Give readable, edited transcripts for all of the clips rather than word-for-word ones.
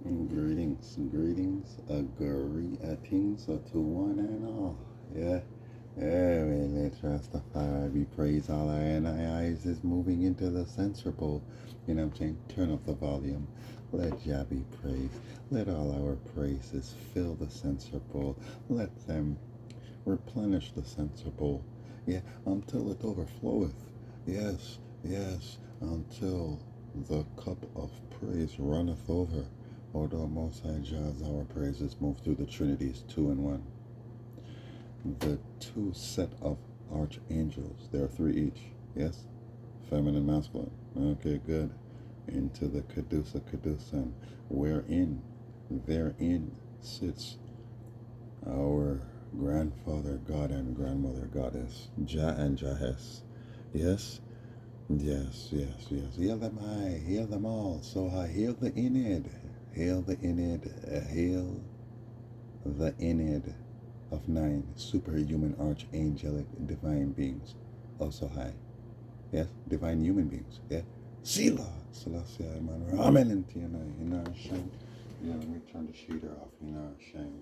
Greetings, greetings to one and all. Yeah, let Rastafari be praised. All our eyes is moving into the sensible. You know what I'm saying? Turn up the volume. Let Jah be praised. Let all our praises fill the sensible. Let them replenish the sensible. Yeah, until it overfloweth. Yes, until the cup of praise runneth over. Although Most High Jah's our praises move through the Trinities, two in one. The two set of archangels, there are three each. Yes? Feminine, masculine. Okay, good. Into the Cadusa Cadusam, therein sits our grandfather God and grandmother Goddess, Jah and Jahes. Yes? Yes. Heal them high, heal them all so high. Heal the Enid. Hail the Enid. Hail the Enid of 9 superhuman archangelic divine beings. Also high. Yes? Divine human beings. Yeah? Sila. Selassie, man. Amen. And Tiana. You know, shine. Yeah, let me turn the shader off. You know, shine.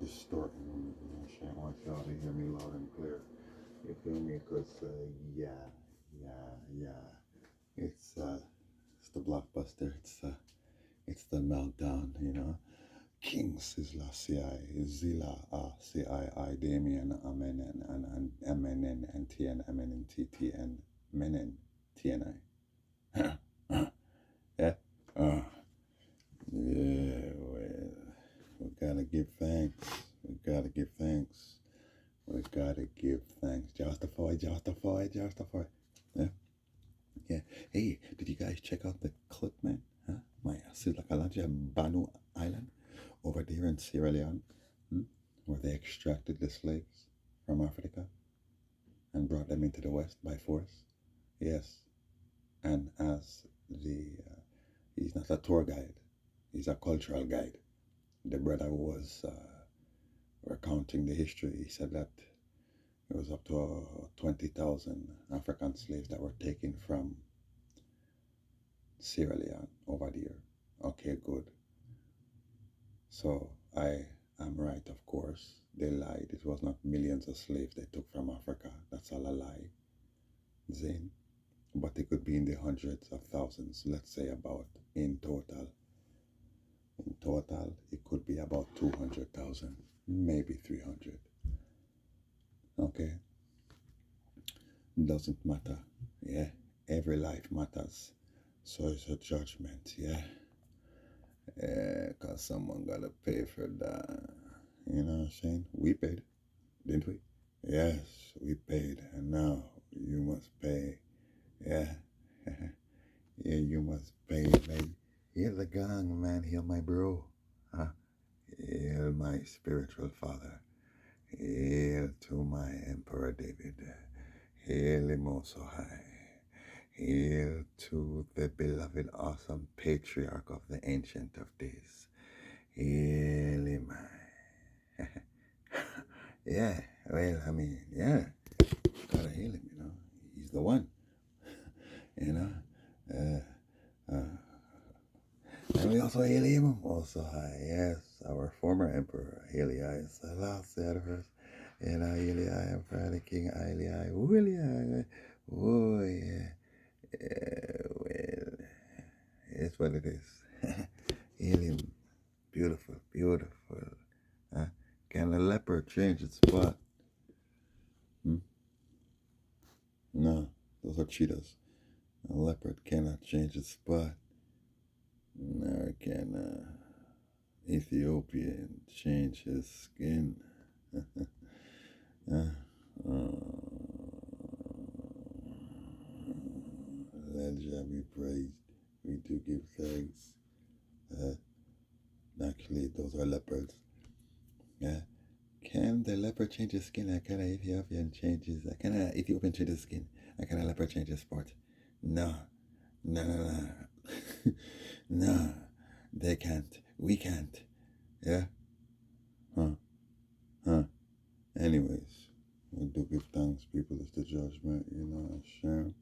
Distorting. You know, shine. I want y'all to hear me loud and clear. You feel me? Because, yeah. It's the blockbuster. It's the meltdown, you know. King Sizzla CI, Zila CII, Damien, Amen, and Amen, and TN, Amen, and TT, and Menen, TNI. Yeah. Uh, yeah, well, we gotta give thanks. We gotta give thanks. Justify. Yeah. Hey, did you guys check out the clip, man? Huh? My Sizzla Kalanja, Banu Island, over there in Sierra Leone, where they extracted the slaves from Africa and brought them into the West by force. Yes, and as he's not a tour guide, he's a cultural guide. The brother was recounting the history. He said that it was up to 20,000 African slaves that were taken from Sierra Leone over there. Okay, good. So I am right, of course. They lied. It was not millions of slaves they took from Africa. That's all a lie. Zane. But it could be in the hundreds of thousands, let's say about in total. In total, it could be about 200,000, maybe 300. Okay? Doesn't matter. Yeah? Every life matters. So it's a judgment, yeah? Yeah, because someone got to pay for that. You know what I'm saying? We paid, didn't we? Yes, we paid. And now you must pay. Yeah. Yeah, you must pay, baby. Heal the gang, man. Heal my bro. Huh? Hail my spiritual father. Hail to my Emperor David. Hail him also high. Hail to the beloved, awesome patriarch of the Ancient of Days. Hail him high. Yeah, well, I mean, yeah. Gotta hail him, you know. He's the one. You know? And we also hail him also high. Yes, our former emperor, Haile Selassie the first. And Haile Emperor, the King Haile William. Oh, yeah. Well, it's what it is. Hail him. Beautiful. Huh? Can a leopard change its spot? No, those are cheetahs. A leopard cannot change its spot. Nor can Ethiopian change his skin. Let Jah be praised. We do give thanks. Actually, those are leopards. Yeah. Can the leopard change his skin? Can an Ethiopian change his? Can an Ethiopian change his skin? Can a leopard change his spot? No. No. They can't. We can't. Yeah. Huh. Anyways, we do give thanks. People is the judgment. You know, share.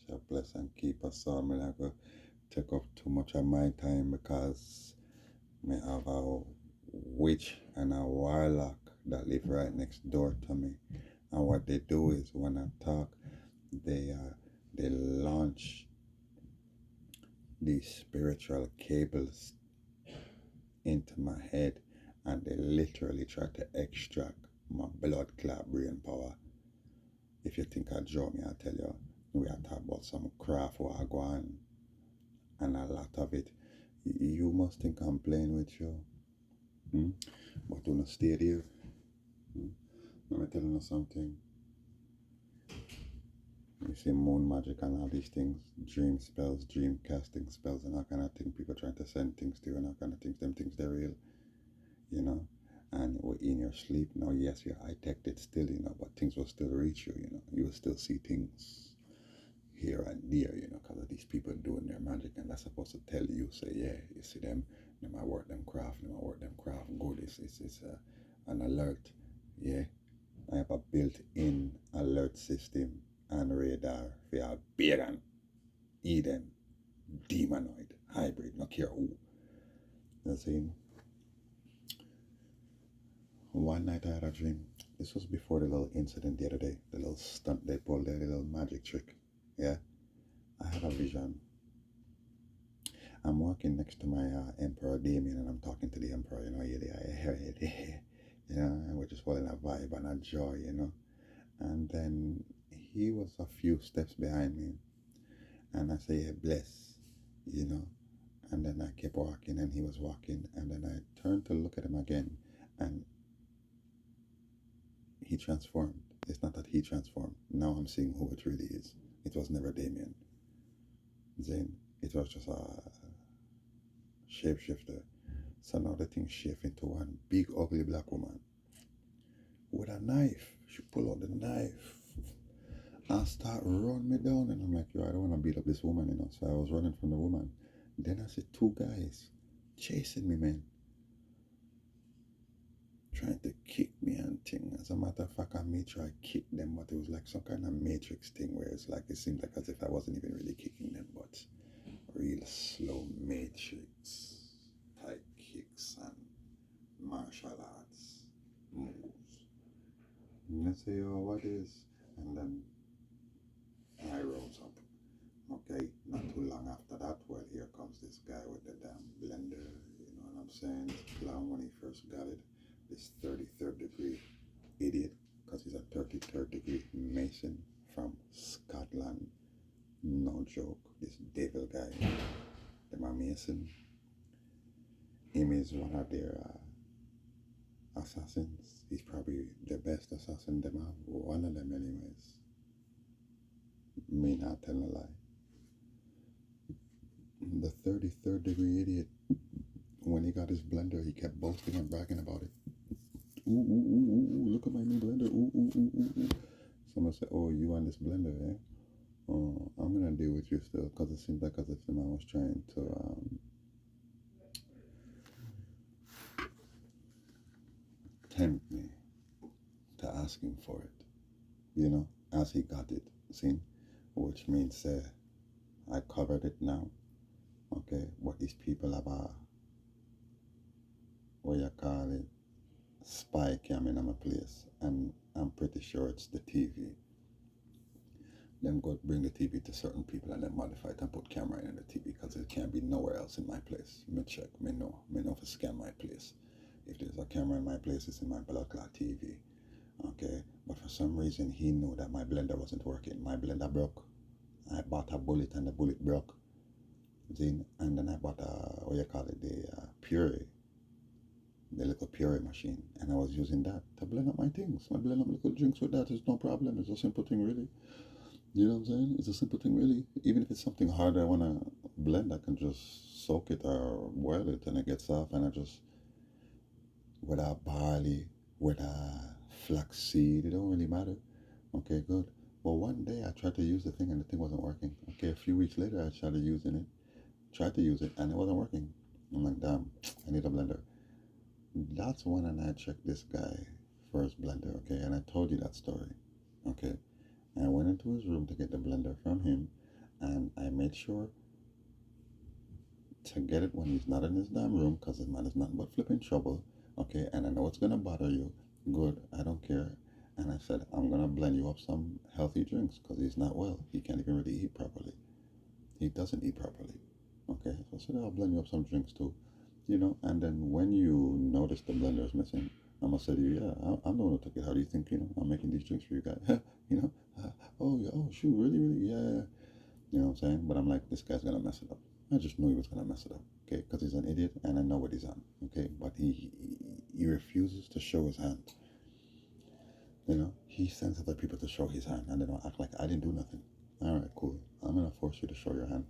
Shall bless and keep us all. I'm gonna take up too much of my time because I have a witch and a warlock that live right next door to me. And what they do is when I talk, they launch these spiritual cables into my head, and they literally try to extract my blood clot brain power. If you think I draw me, I tell you, we are talking about some craft wagwan and a lot of it. You must think I'm playing with you. But do not stay there. Let me tell you something. You see moon magic and all these things, dream spells, dream casting spells, and all kind of things. People trying to send things to you and all kind of things. Them things they're real, you know. And in your sleep now, yes, you're high tech it still, you know, but things will still reach you, you know. You will still see things here and there, you know, because of these people doing their magic, and that's supposed to tell you, say, yeah, you see them might work them craft, good. It's an alert, yeah. I have a built-in alert system and radar for your pagan, Eden, demonoid, hybrid, not care who. You see, one night I had a dream. This was before the little incident the other day, the little stunt they pulled, the little magic trick. Yeah, I had a vision. I'm walking next to my Emperor Damien, and I'm talking to the Emperor, you know, you know, and we're just holding a vibe and a joy, you know. And then he was a few steps behind me, and I say, yeah, bless, you know. And then I kept walking, and he was walking, and then I turned to look at him again, and he transformed. It's not that he transformed. Now I'm seeing who it really is. It was never Damien. Then it was just a shapeshifter. So now the thing shift into one big ugly black woman with a knife. She pull out the knife and start running me down, and I'm like, yo, I don't want to beat up this woman, you know. So I was running from the woman. Then I see two guys chasing me, man, trying to kick me and thing. As a matter of fact, I made sure I kicked them, but it was like some kind of matrix thing where it's like it seemed like as if I wasn't even really kicking them, but real slow matrix type kicks and martial arts moves. And I say, oh, what is? And then I rose up. Okay, not too long after that, well, here comes this guy with the damn blender, you know what I'm saying? This clown, when he first got it, this 33rd degree idiot, because he's a 33rd degree Mason from Scotland. No joke, this devil guy, them a Mason. Him is one of their assassins. He's probably the best assassin them have, one of them anyways. Me not telling a lie. The 33rd degree idiot, when he got his blender, he kept boasting and bragging about it. Ooh, ooh, ooh, ooh, look at my new blender. Ooh, ooh, ooh, ooh, ooh. Someone said, oh, you on this blender, eh? I'm going to deal with you still, because it seems like as if the man was trying to tempt me to ask him for it, you know, as he got it, see? Which means I covered it now, okay? But these people have a, what you call it, spy cam in my place, and I'm pretty sure it's the TV. Them go bring the TV to certain people and then modify it and put camera in the TV, because it can't be nowhere else in my place. Me check, me know if I scan my place. If there's a camera in my place, it's in my blood clot TV. Okay, but for some reason he knew that my blender wasn't working. My blender broke. I bought a bullet and the bullet broke. And then I bought what you call it, the puree, the little puree machine, and I was using that to blend up my things. I blend up little drinks with that. It's no problem. It's a simple thing, really. You know what I'm saying? It's a simple thing, really. Even if it's something hard I want to blend, I can just soak it or boil it and it gets soft, and I just, with a barley, with a flaxseed, it don't really matter. Okay, good. But one day I tried to use the thing and the thing wasn't working. Okay, a few weeks later I started using it, tried to use it, and it wasn't working. I'm like, damn, I need a blender. That's when and I checked this guy for his blender, okay, and I told you that story, okay. I went into his room to get the blender from him, and I made sure I get it when he's not in his damn room, because his man is nothing but flipping trouble. Okay, and I know it's gonna bother you. Good, I don't care. And I said, I'm gonna blend you up some healthy drinks, because he's not well. He can't even really eat properly. He doesn't eat properly. Okay, so I said, I'll blend you up some drinks too. And then when you notice the blender is missing, I'm gonna say to you, yeah, I'm the one who took it. How do you think, I'm making these drinks for you guys? you know, oh, yeah, oh, shoot, really, really, yeah. You know what I'm saying? But I'm like, this guy's gonna mess it up. I just knew he was gonna mess it up, okay? Because he's an idiot, and I know what he's on, okay? But he refuses to show his hand. He sends other people to show his hand, and they don't act like I didn't do nothing. All right, cool. I'm gonna force you to show your hand.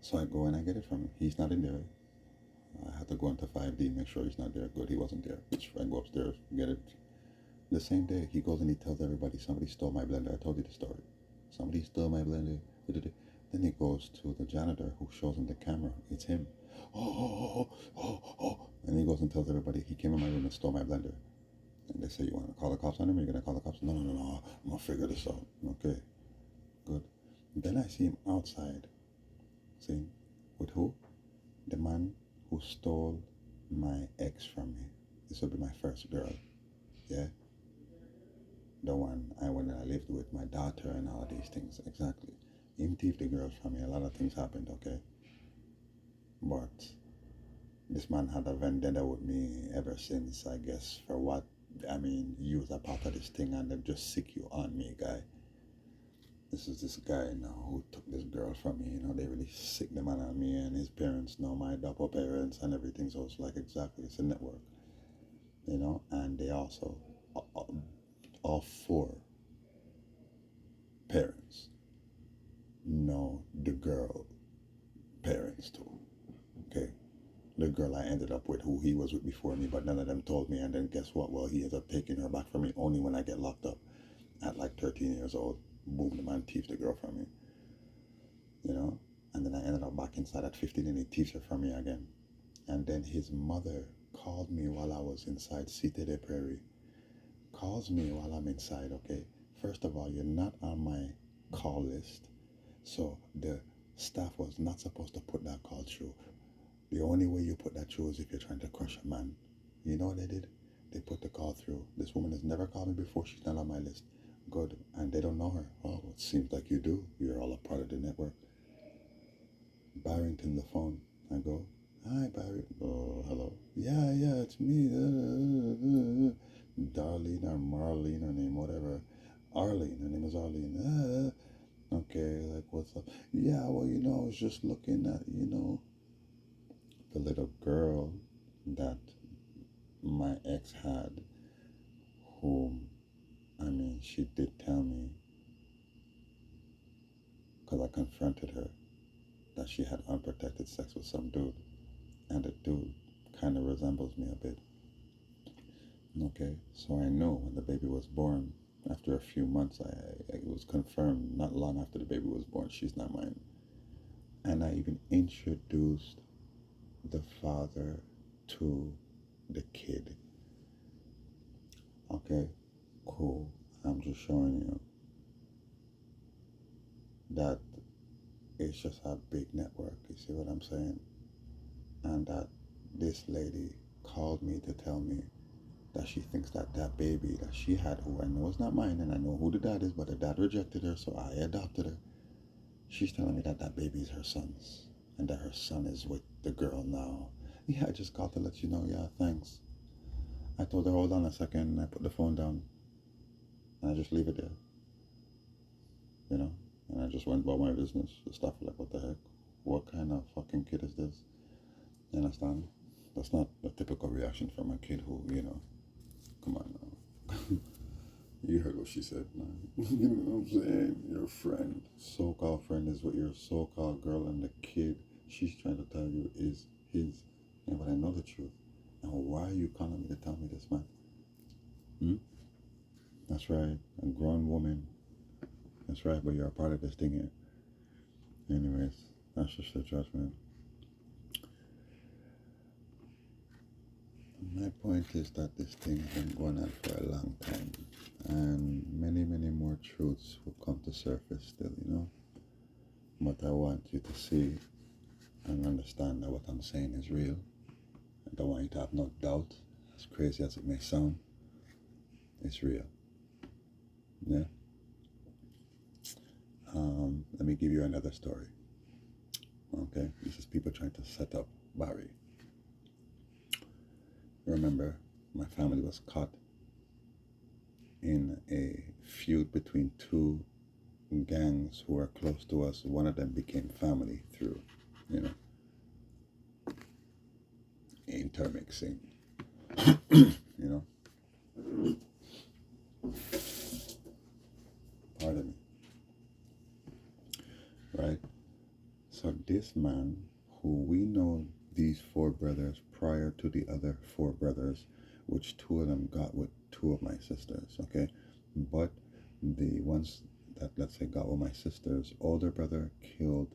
So I go and I get it from him. He's not in there. I had to go into 5D, make sure he's not there. Good, he wasn't there. Which I go upstairs, get it. The same day, he goes and he tells everybody, somebody stole my blender. I told you the story. Somebody stole my blender. Then he goes to the janitor who shows him the camera. It's him. Oh. And he goes and tells everybody, he came in my room and stole my blender. And they say, you want to call the cops on him? Are you going to call the cops? No. I'm going to figure this out. Okay, good. Then I see him outside. See? With who? The man who stole my ex from me. This will be my first girl. Yeah? The one when I lived with my daughter and all of these things. Exactly. Him thief the girls from me. A lot of things happened, okay? But this man had a vendetta with me ever since, I guess, for what? I mean, you was a part of this thing and they just sick you on me, guy. This is this guy now who took this girl from me. They really sick the man on me, and his parents know my double parents and everything. So it's like, exactly, it's a network. And they also, all four parents know the girl parents too. Okay? The girl I ended up with, who he was with before me, but none of them told me. And then guess what? Well, he ends up taking her back from me only when I get locked up at like 13 years old. Boom, the man thieved the girl from me. And then I ended up back inside at 15 and he thieves her from me again. And then his mother called me while I was inside Cité de Prairie. Calls me while I'm inside, okay? First of all, you're not on my call list. So the staff was not supposed to put that call through. The only way you put that through is if you're trying to crush a man. You know what they did? They put the call through. This woman has never called me before. She's not on my list. Good. And they don't know her. Oh, it seems like you do. You're all a part of the network. Barrington, the phone. I go, hi, Barry. Oh, hello. Yeah, it's me. Darlene or Marlene, her name, whatever. Arlene, her name is Arlene. Okay, like, what's up? Yeah, well, I was just looking at, the little girl that my ex had, whom, she did tell me, because I confronted her, that she had unprotected sex with some dude, and the dude kind of resembles me a bit. Okay, so I know when the baby was born, after a few months, it was confirmed not long after the baby was born, she's not mine. And I even introduced the father to the kid. Okay, cool. I'm just showing you that it's just a big network. You see what I'm saying? And that this lady called me to tell me that she thinks that baby that she had, who I know is not mine, and I know who the dad is, but the dad rejected her, so I adopted her. She's telling me that baby is her son's, and that her son is with the girl now. Yeah, I just called to let you know. Yeah, thanks. I told her, hold on a second, and I put the phone down, and I just leave it there. And I just went about my business. The stuff like, what the heck? What kind of fucking kid is this? You understand? That's not the typical reaction from a kid who, come on now. You heard what she said, man. You know what I'm saying? Your friend, so-called friend, is with your so-called girl, and the kid she's trying to tell you is his. Yeah, but I know the truth. Now, why are you calling me to tell me this, man? That's right, a grown woman. That's right, but you're a part of this thing here. Anyways, that's just the judgment. My point is that this thing has been going on for a long time, and many more truths will come to surface still, But I want you to see and understand that what I'm saying is real. I don't want you to have no doubt, as crazy as it may sound. It's real. Yeah. Let me give you another story. Okay, this is people trying to set up Barry. Remember, my family was caught in a feud between two gangs who were close to us. One of them became family through, intermixing, Pardon me. Right? So this man, who we know these four brothers prior to the other four brothers, which two of them got with two of my sisters, okay? But the ones that, let's say, got with my sister's older brother killed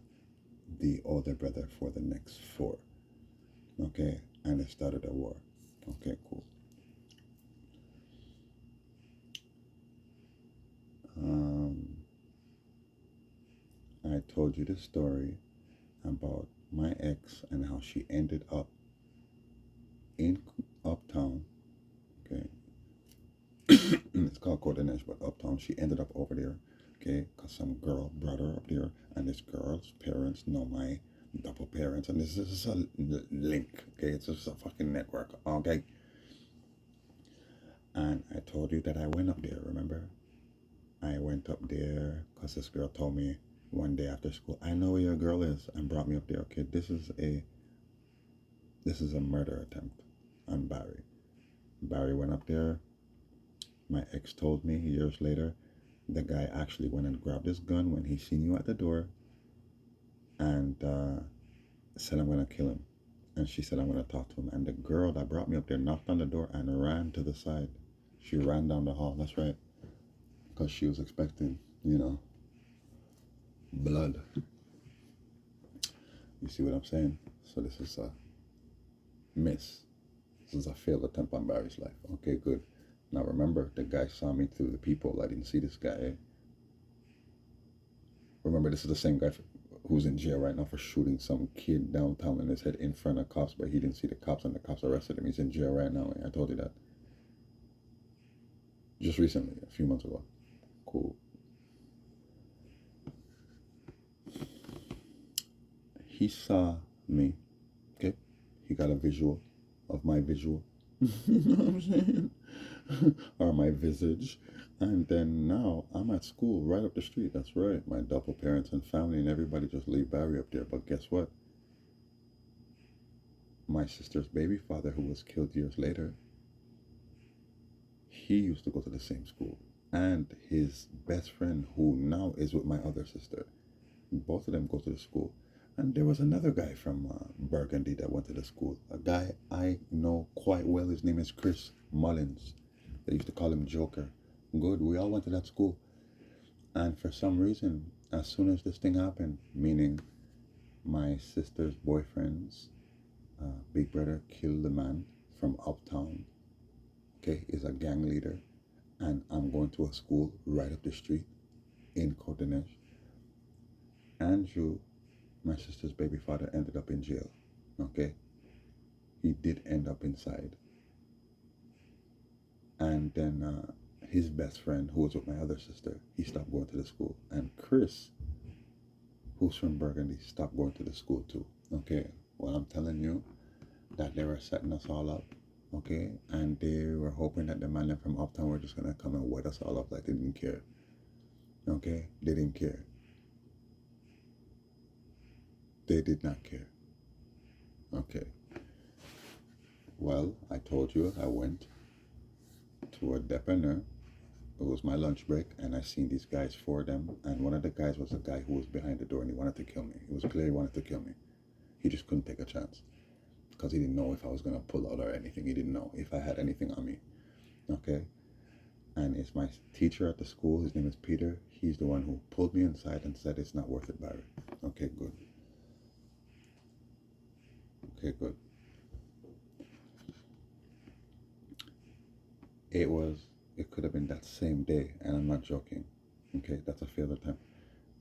the older brother for the next four, okay? And it started a war. Okay, cool. I told you the story about my ex and how she ended up in Uptown, okay? It's called Coordination, but Uptown. She ended up over there, okay? Because some girl brought her up there, and this girl's parents know my double parents, and this is a link, okay? It's just a fucking network, okay? And I told you that I went up there, remember? I went up there because this girl told me one day after school, I know where your girl is, and brought me up there. Okay, this is a murder attempt on Barry. Barry went up there. My ex told me years later, the guy actually went and grabbed his gun when he seen you at the door and said, I'm going to kill him. And she said, I'm going to talk to him. And the girl that brought me up there knocked on the door and ran to the side. She ran down the hall. That's right. Because she was expecting, blood. You see what I'm saying? So this is a miss. This is a failed attempt on Barry's life. Okay, good. Now remember, the guy saw me through the people. I didn't see this guy. Eh? Remember, this is the same guy who's in jail right now for shooting some kid downtown in his head in front of cops, but he didn't see the cops and the cops arrested him. He's in jail right now. Eh? I told you that. Just recently, a few months ago. Cool. He saw me, okay? He got a visual of my visual. You know what I'm saying? Or my visage. And then now I'm at school right up the street. That's right. My double parents and family and everybody just leave Barry up there. But guess what? My sister's baby father, who was killed years later, he used to go to the same school. And his best friend, who now is with my other sister, both of them go to the school. And there was another guy from Burgundy that went to the school. A guy I know quite well. His name is Chris Mullins. They used to call him Joker. Good. We all went to that school. And for some reason, as soon as this thing happened, meaning my sister's boyfriend's big brother killed the man from Uptown, okay, is a gang leader. And I'm going to a school right up the street in Coordination. Andrew, my sister's baby father, ended up in jail, okay? He did end up inside. And then his best friend, who was with my other sister, he stopped going to the school. And Chris, who's from Burgundy, stopped going to the school too, okay? Well, I'm telling you that they were setting us all up, okay? And they were hoping that the man from Uptown were just going to come and wet us all up like they didn't care, okay? They didn't care. They did not care. Okay. Well, I told you I went to a depanneur. It was my lunch break, and I seen these guys, four of them, and one of the guys was the guy who was behind the door, and he wanted to kill me. It was clear he wanted to kill me. He just couldn't take a chance because he didn't know if I was going to pull out or anything. He didn't know if I had anything on me. Okay? And it's my teacher at the school. His name is Peter. He's the one who pulled me inside and said, it's not worth it, Barry. Okay, good. Okay, good. It could have been that same day, and I'm not joking. Okay, that's a failed attempt.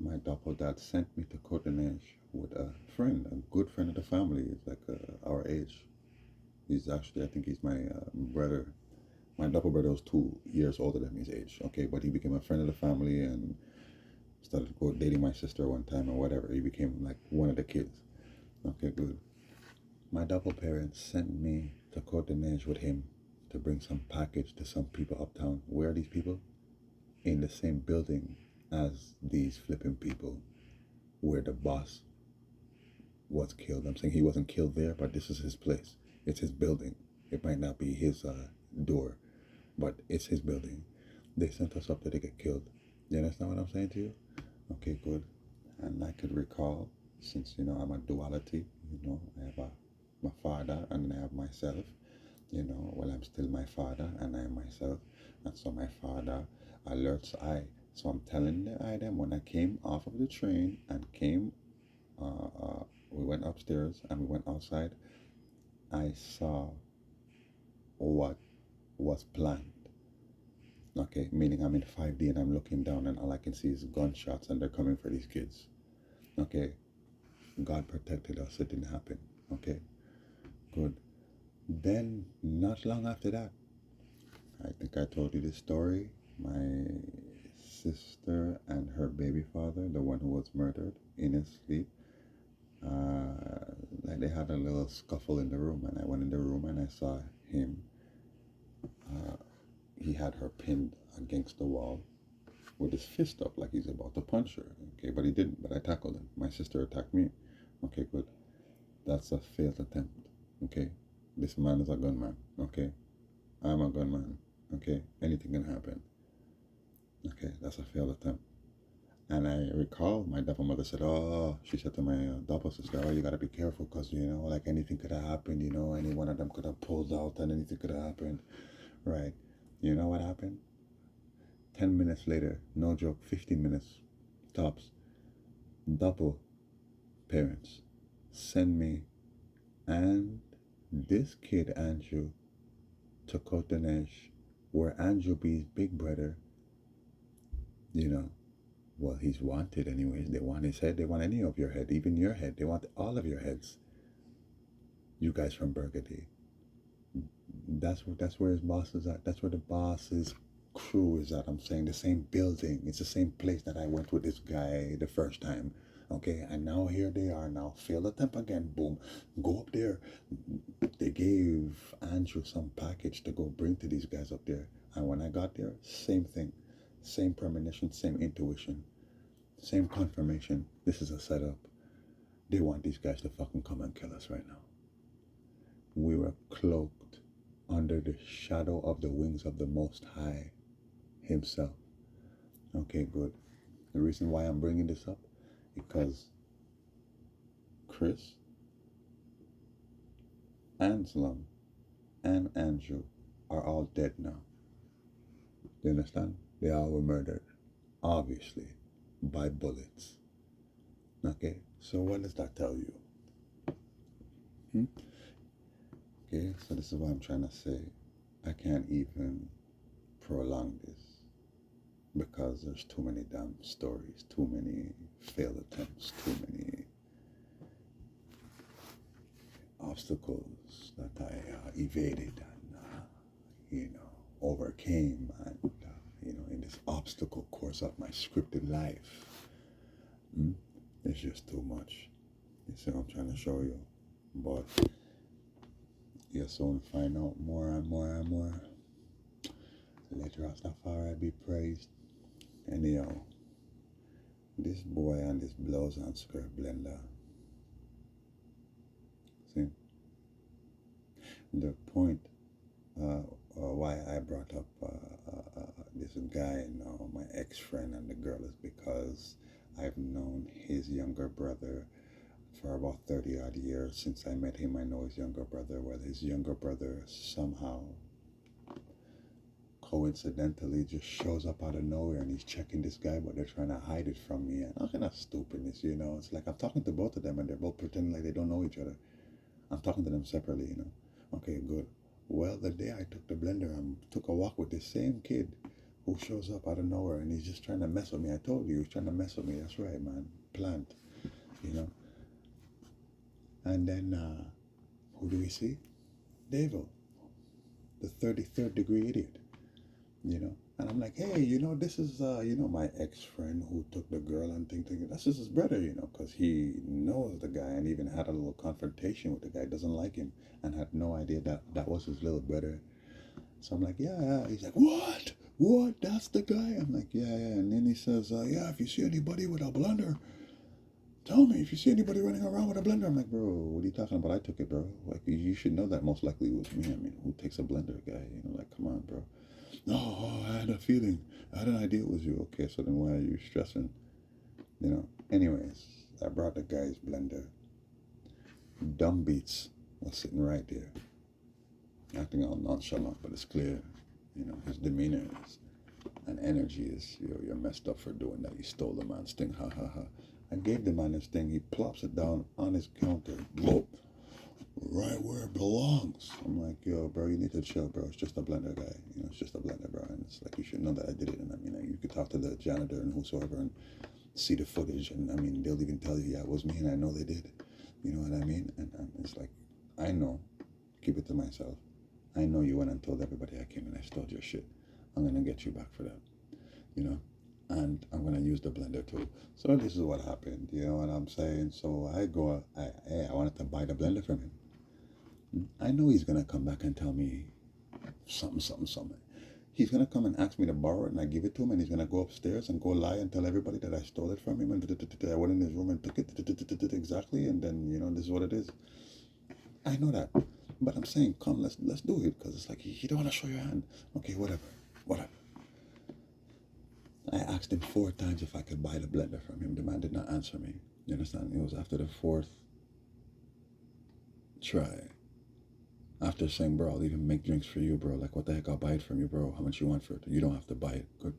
my dad sent me to Cotonou with a friend, a good friend of the family. It's like our age. He's actually, I think he's my brother. My double brother was 2 years older than his age. Okay, but he became a friend of the family and started dating my sister one time or whatever. He became like one of the kids. Okay, good. My double parents sent me to Cotonou with him to bring some package to some people uptown. Where are these people? In the same building as these flipping people where the boss was killed. I'm saying he wasn't killed there, but this is his place. It's his building. It might not be his door, but it's his building. They sent us up there to get killed. You understand what I'm saying to you? Okay, good. And I could recall, since I'm a duality. I have my father and I have myself. Well, I'm still my father and I am myself. And so my father alerts I. So I'm telling the I them when I came off of the train and came, we went upstairs and we went outside. I saw what was planned. Okay, meaning I'm in 5D and I'm looking down and all I can see is gunshots and they're coming for these kids. Okay, God protected us, it didn't happen. Okay, good. Then, not long after that, I think I told you this story. My sister and her baby father, the one who was murdered in his sleep, like they had a little scuffle in the room, and I went in the room and I saw him. He had her pinned against the wall with his fist up like he's about to punch her. Okay, but he didn't, but I tackled him. My sister attacked me. Okay, good. That's a failed attempt. Okay, this man is a gunman. Okay, I'm a gunman. Okay, anything can happen. Okay, that's a failed attempt. And I recall my double mother said, oh, she said to my double sister, oh, you got to be careful because, like anything could have happened, any one of them could have pulled out and anything could have happened. Right. You know what happened? 10 minutes later, no joke, 15 minutes tops, double parents send me and this kid, Andrew, to Cotonou, where Andrew B's big brother, well, he's wanted anyways. They want his head. They want any of your head, even your head. They want all of your heads. You guys from Burgundy. That's where his boss is at. That's where the boss's crew is at. I'm saying the same building. It's the same place that I went with this guy the first time. Okay, and now here they are now. Fail attempt again. Boom. Go up there. They gave Andrew some package to go bring to these guys up there. And when I got there, same thing. Same premonition, same intuition, same confirmation. This is a setup. They want these guys to fucking come and kill us right now. We were cloaked under the shadow of the wings of the Most High himself. Okay, good. The reason why I'm bringing this up, because Chris, Anselm, and Andrew are all dead now. Do you understand? They all were murdered, obviously, by bullets. Okay, so what does that tell you? Okay, so this is what I'm trying to say. I can't even prolong this because there's too many damn stories, too many failed attempts, too many obstacles that I evaded and, overcame and, in this obstacle course of my scripted life. It's just too much. You see what I'm trying to show you? But you'll soon find out more and more and more. Let Rastafari be praised. Anyhow, this boy and this blouse and skirt blender. See? The point why I brought up this guy, my ex-friend and the girl, is because I've known his younger brother for about 30 odd years. Since I met him, I know his younger brother. Well, his younger brother somehow coincidentally just shows up out of nowhere and he's checking this guy, but they're trying to hide it from me. And all kind of stupidness, It's like I'm talking to both of them and they're both pretending like they don't know each other. I'm talking to them separately, Okay, good. Well, the day I took the blender, I took a walk with the same kid who shows up out of nowhere and he's just trying to mess with me. I told you he was trying to mess with me. That's right, man. Plant, you know. And then who do we see? Devil, the 33rd degree idiot, you know. And I'm like, hey, you know, this is, you know, my ex-friend who took the girl and thinking that's just his brother, you know, because he knows the guy and even had a little confrontation with the guy, doesn't like him, and had no idea that that was his little brother. So I'm like, yeah. He's like, what? What? That's the guy? I'm like, yeah. And then he says, yeah, if you see anybody with a blender, tell me. If you see anybody running around with a blender, I'm like, bro, what are you talking about? I took it, bro. Like, you should know that most likely was me. I mean, who takes a blender, guy? You know, like, come on, bro. No, I had a feeling. I had an idea it was you. Okay, so then why are you stressing? You know. Anyways, I brought the guy's blender. Dumb Beats was sitting right there, acting all nonchalant, but it's clear, you know, his demeanor is, and energy is, you're messed up for doing that. You stole the man's thing, ha ha ha. I gave the man his thing. He plops it down on his counter. Whoa. Right where it belongs. I'm like, yo, bro, you need to chill, bro. It's just a blender, guy. You know, it's just a blender, bro. And it's like, you should know that I did it. And I mean, like, you could talk to the janitor and whosoever and see the footage. And I mean, they'll even tell you, yeah, it was me, and I know they did. You know what I mean? And it's like, I know. Keep it to myself. I know you went and told everybody I came and I stole your shit. I'm going to get you back for that. You know? And I'm going to use the blender too. So this is what happened. You know what I'm saying? So I wanted to buy the blender from him. I know he's gonna come back and tell me something. He's gonna come and ask me to borrow it, and I give it to him, and he's gonna go upstairs and go lie and tell everybody that I stole it from him, and I went in his room and took it exactly, and then, you know, this is what it is. I know that, but I'm saying, come, let's do it, because it's like you don't want to show your hand. Okay, whatever. I asked him 4 times if I could buy the blender from him. The man did not answer me. You understand? It was after the 4th try. After saying, bro, I'll even make drinks for you, bro. Like, what the heck, I'll buy it from you, bro. How much you want for it? You don't have to buy it. Good.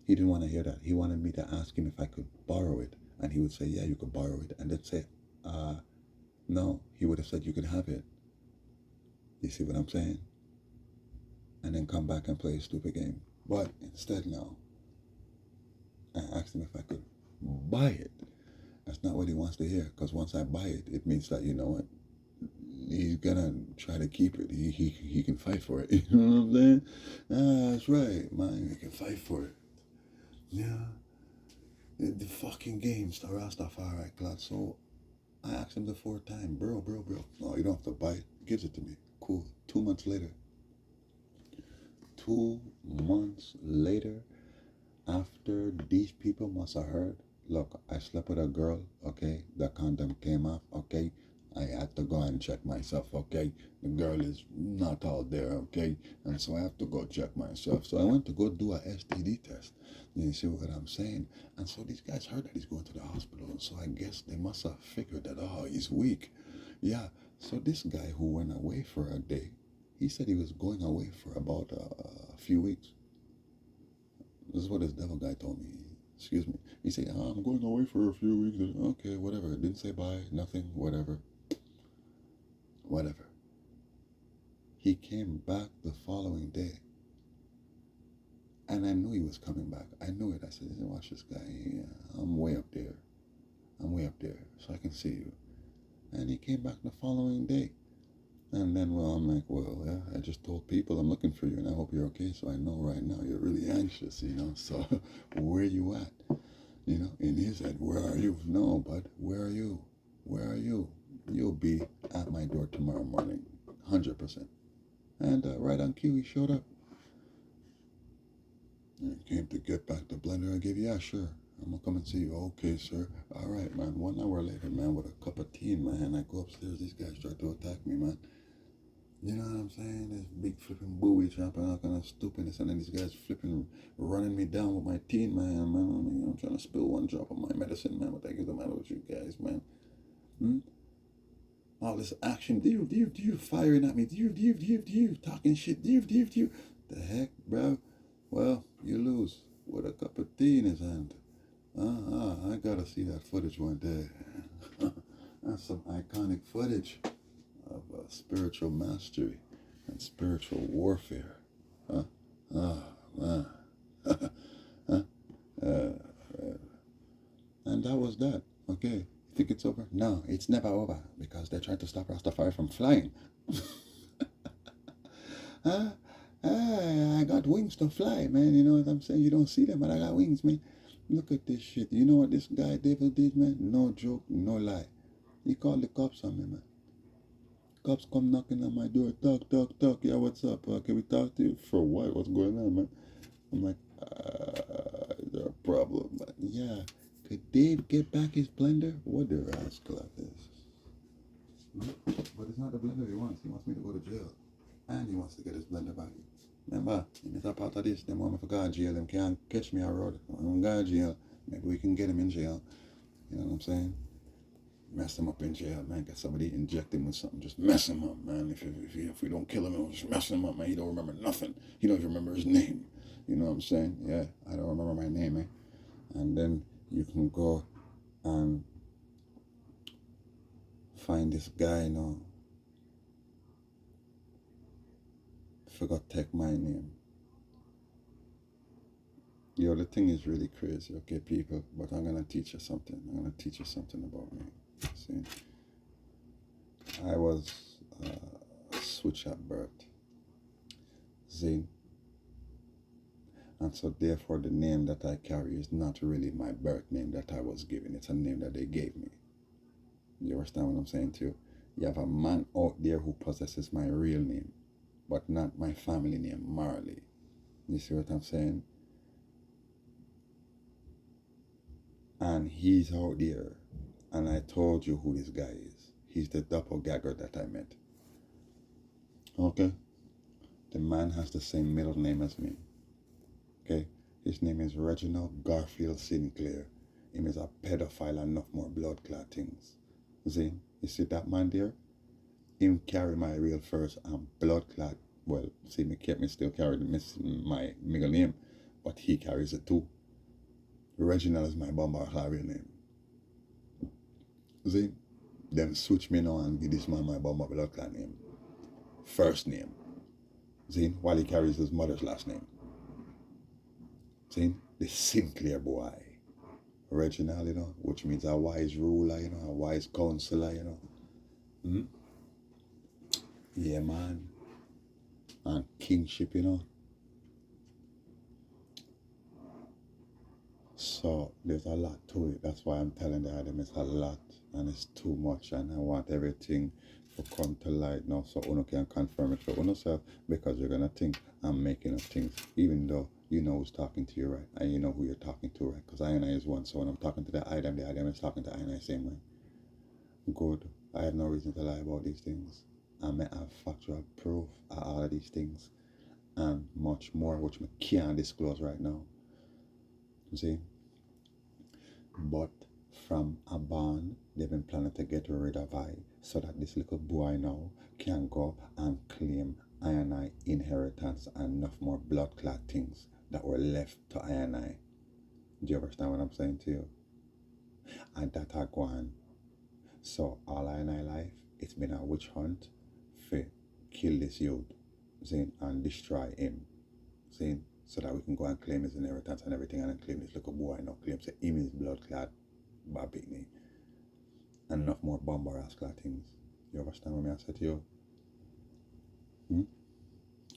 He didn't want to hear that. He wanted me to ask him if I could borrow it. And he would say, yeah, you could borrow it. And then say, no. He would have said, you could have it. You see what I'm saying? And then come back and play a stupid game. But instead now, I asked him if I could buy it. That's not what he wants to hear. Because once I buy it, it means that, you know what? He's gonna try to keep it. He can fight for it. You know what I'm saying? That's right, man. He can fight for it. Yeah. The fucking game's the Rastafari class. So I asked him the 4th time, bro. No, you don't have to buy it. He gives it to me. Cool. 2 months later. 2 months later, after these people must have heard, look, I slept with a girl, okay? The condom came off, okay? I had to go and check myself, okay? The girl is not out there, okay? And so I have to go check myself. So I went to go do a STD test. You see what I'm saying? And so these guys heard that he's going to the hospital. So I guess they must have figured that, oh, he's weak. Yeah. So this guy who went away for a day, he said he was going away for about a few weeks. This is what this devil guy told me. Excuse me. He said, I'm going away for a few weeks. Okay, whatever. Didn't say bye, nothing, whatever. He came back the following day. And I knew he was coming back. I knew it. I said, watch this guy. Yeah, I'm way up there. So I can see you. And he came back the following day. And then, well, I'm like, well, yeah, I just told people I'm looking for you, and I hope you're okay. So I know right now you're really anxious, you know. So where you at? You know, in his head, where are you? No, bud, where are you? You'll be at my door tomorrow morning, 100%. And right on cue, he showed up. And came to get back the blender I gave you. Yeah, sure. I'm going to come and see you. Okay, sir. All right, man. 1 hour later, man, with a cup of tea in my hand, I go upstairs. These guys try to attack me, man. You know what I'm saying? This big flipping buoy jumping all kind of stupidness, and then these guys flipping, running me down with my tea in my hand, man. I mean, I'm trying to spill 1 drop of my medicine, man. What the heck is the matter with you guys, man? All this action, do you firing at me, do you talking shit, do you? The heck, bro? Well, you lose with a cup of tea in his hand. I gotta see that footage one day. That's some iconic footage of spiritual mastery and spiritual warfare. Man. that. Okay, you think it's over? No, it's never over because they're trying to stop Rastafari from flying. Huh? I got wings to fly, man. You know what I'm saying? You don't see them, but I got wings, man. Look at this shit. You know what this guy David did, man? No joke, no lie. He called the cops on me, man. Cops come knocking on my door. Talk, talk, talk. Yeah, what's up? Can we talk to you? For what? What's going on, man? I'm like, is there a problem, man? Yeah. Could Dave get back his blender? What the rascal of this? But it's not the blender he wants. He wants me to go to jail. And he wants to get his blender back. Remember, in this part of this, them want me to go to jail. Them can't catch me on road. I'm going to jail. Maybe we can get him in jail. You know what I'm saying? Mess him up in jail, man. Get somebody inject him with something. Just mess him up, man. If we don't kill him, we'll just mess him up, man. He don't remember nothing. He don't even remember his name. You know what I'm saying? Yeah, I don't remember my name, eh? And then you can go and find this guy, you know. Forgot take my name. Yo, the thing is really crazy, okay, people? But I'm gonna teach you something. I'm gonna teach you something about me. See, I was switch at birth. See, and so therefore the name that I carry is not really my birth name that I was given. It's a name that they gave me. You understand what I'm saying to you? You have a man out there who possesses my real name, but not my family name, Marley. You see what I'm saying? And he's out there, and I told you who this guy is. He's the doppelganger that I met. Okay? The man has the same middle name as me. Okay? His name is Reginald Garfield Sinclair. Him is a pedophile and enough more blood clot things. See? You see that man there? Him carry my real first and blood clot. Well, see, me still carry my middle name, but he carries it too. Reginald is my bomber real name. See? Them switch me now and give this man my bomber blood clan name. First name. See? While he carries his mother's last name. See? The Sinclair boy. Reginald, you know, which means a wise ruler, you know, a wise counselor, you know. Yeah, man. And kingship, you know. So there's a lot to it. That's why I'm telling the Adam it's a lot and it's too much, and I want everything to come to light now so Uno can confirm it for yourself, because you're gonna think I'm making up things, even though you know who's talking to you, right? And you know who you're talking to, right? Because I and I is one. So when I'm talking to the Adam is talking to I and I same way. Good. I have no reason to lie about these things. I may have factual proof of all of these things and much more, which I can't disclose right now. See? But from a barn, they've been planning to get rid of I, so that this little boy now can go and claim I and I inheritance and enough more blood clot things that were left to I and I. Do you understand what I'm saying to you? And that are gone. So all I and I life, it's been a witch hunt for kill this youth, see, and destroy him, see, so that we can go and claim his inheritance and everything, and then claim this little boy now, claim say him is blood clad Babini, and enough more bomber ass clad things. You understand what I said to you?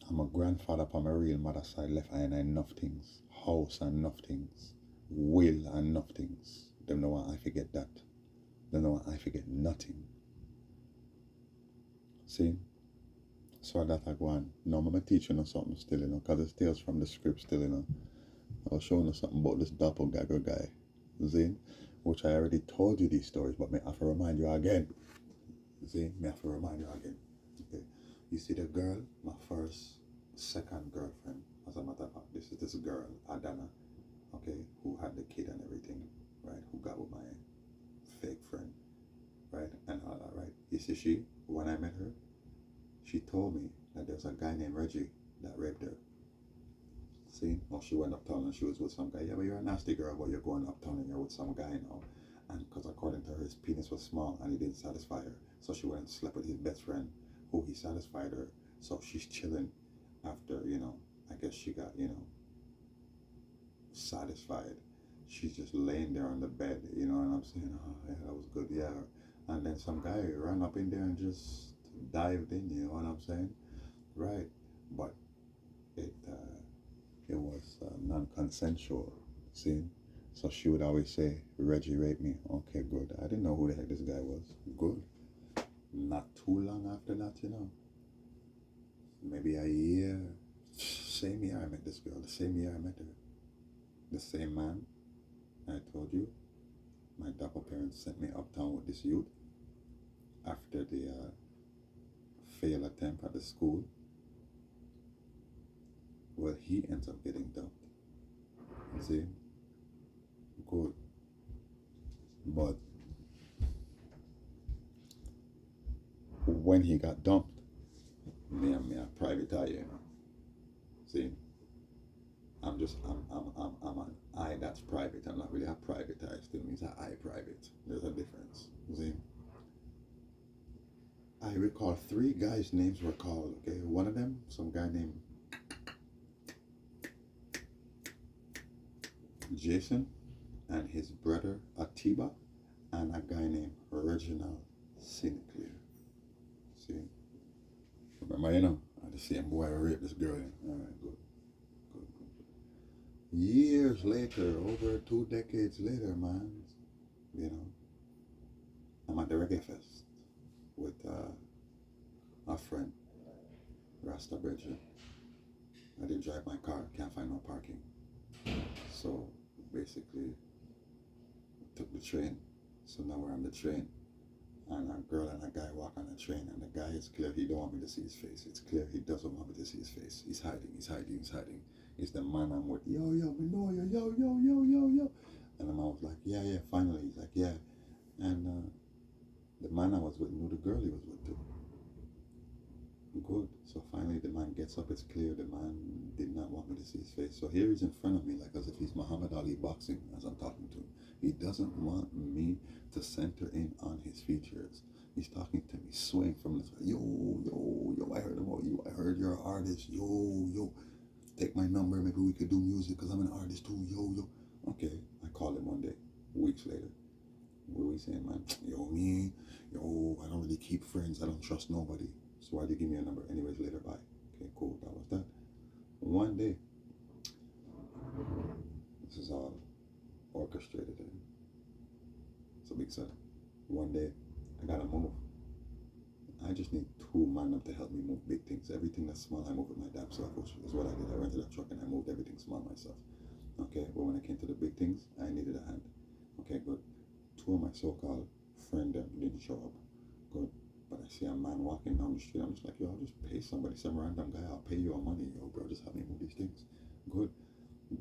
I'm a grandfather from my real mother side left I and I enough things, house and enough things, will and enough things. Them no want I forget that. Them no want I forget nothing. See? So that I go on. Now I'm teaching you something still, you know, because it's tales from the script still, you know. I was showing you something about this doppelganger guy, see? Which I already told you these stories, but I have to remind you again. See? I have to remind you again. Okay. You see the girl, my second girlfriend, as a matter of fact, this is this girl, Adana, okay, who had the kid and everything, right? Who got with my fake friend, right? And all that, right? You see, when I met her, she told me that there's a guy named Reggie that raped her. See? Or she went uptown and she was with some guy. Yeah, but you're a nasty girl, but you're going uptown and you're with some guy now. And because according to her, his penis was small and he didn't satisfy her. So she went and slept with his best friend, who he satisfied her. So she's chilling after, you know, I guess she got, you know, satisfied. she's just laying there on the bed, you know, and I'm saying, oh, yeah, that was good, yeah. And then some guy ran up in there and just dived in, you know what I'm saying? Right. But it was non-consensual, see? So she would always say, Reggie raped me. Okay, good. I didn't know who the heck this guy was. Good. Not too long after that, you know, maybe a year, same year I met this girl, the same year I met her. The same man I told you, my dapper parents sent me uptown with this youth after the failed attempt at the school. Well, he ends up getting dumped. You see? Good. But when he got dumped, me a private eye, you know. See? I'm an eye that's private. I'm not really a private eye. Still means an eye private. There's a difference. You see? I recall 3 guys' names were called. Okay, one of them, some guy named Jason, and his brother Atiba, and a guy named Reginald Sinclair. See? Remember, you know, the same boy who raped this girl. All right, good. Years later, over 2 decades later, man, you know, I'm at the Reggae Fest with a friend, Rasta Bridget. I didn't drive my car, can't find no parking. So basically, took the train. So now we're on the train, and a girl and a guy walk on the train, and the guy is clear he don't want me to see his face. It's clear he doesn't want me to see his face. He's hiding. It's the man I'm with. Yo, we know you. Yo. And the man was like, yeah. Finally, he's like, yeah. And the man I was with knew the girl he was with too. Good. So finally the man gets up. It's clear the man did not want me to see his face. So here he's in front of me like as if he's Muhammad Ali boxing as I'm talking to him. He doesn't want me to center in on his features. He's talking to me, swaying from this. Yo, I heard about you. I heard you're an artist. Yo. Take my number. Maybe we could do music because I'm an artist too. Yo. Okay. I call him one day. Weeks later. What are we saying, man? Yo, I don't really keep friends. I don't trust nobody. So why'd you give me a number? Anyways, later, bye. Okay, cool. That was that. One day, this is all orchestrated. It's a big setup. One day, I gotta move. I just need 2 men up to help me move big things. Everything that's small, I move with my damn self, which is what I did. I rented a truck and I moved everything small myself. Okay, but when I came to the big things, I needed a hand. Okay, good. 2 of my so-called friends didn't show up. Good. But I see a man walking down the street. I'm just like, yo, I'll just pay somebody, some random guy. I'll pay you all money. Yo, bro, just help me move these things. Good.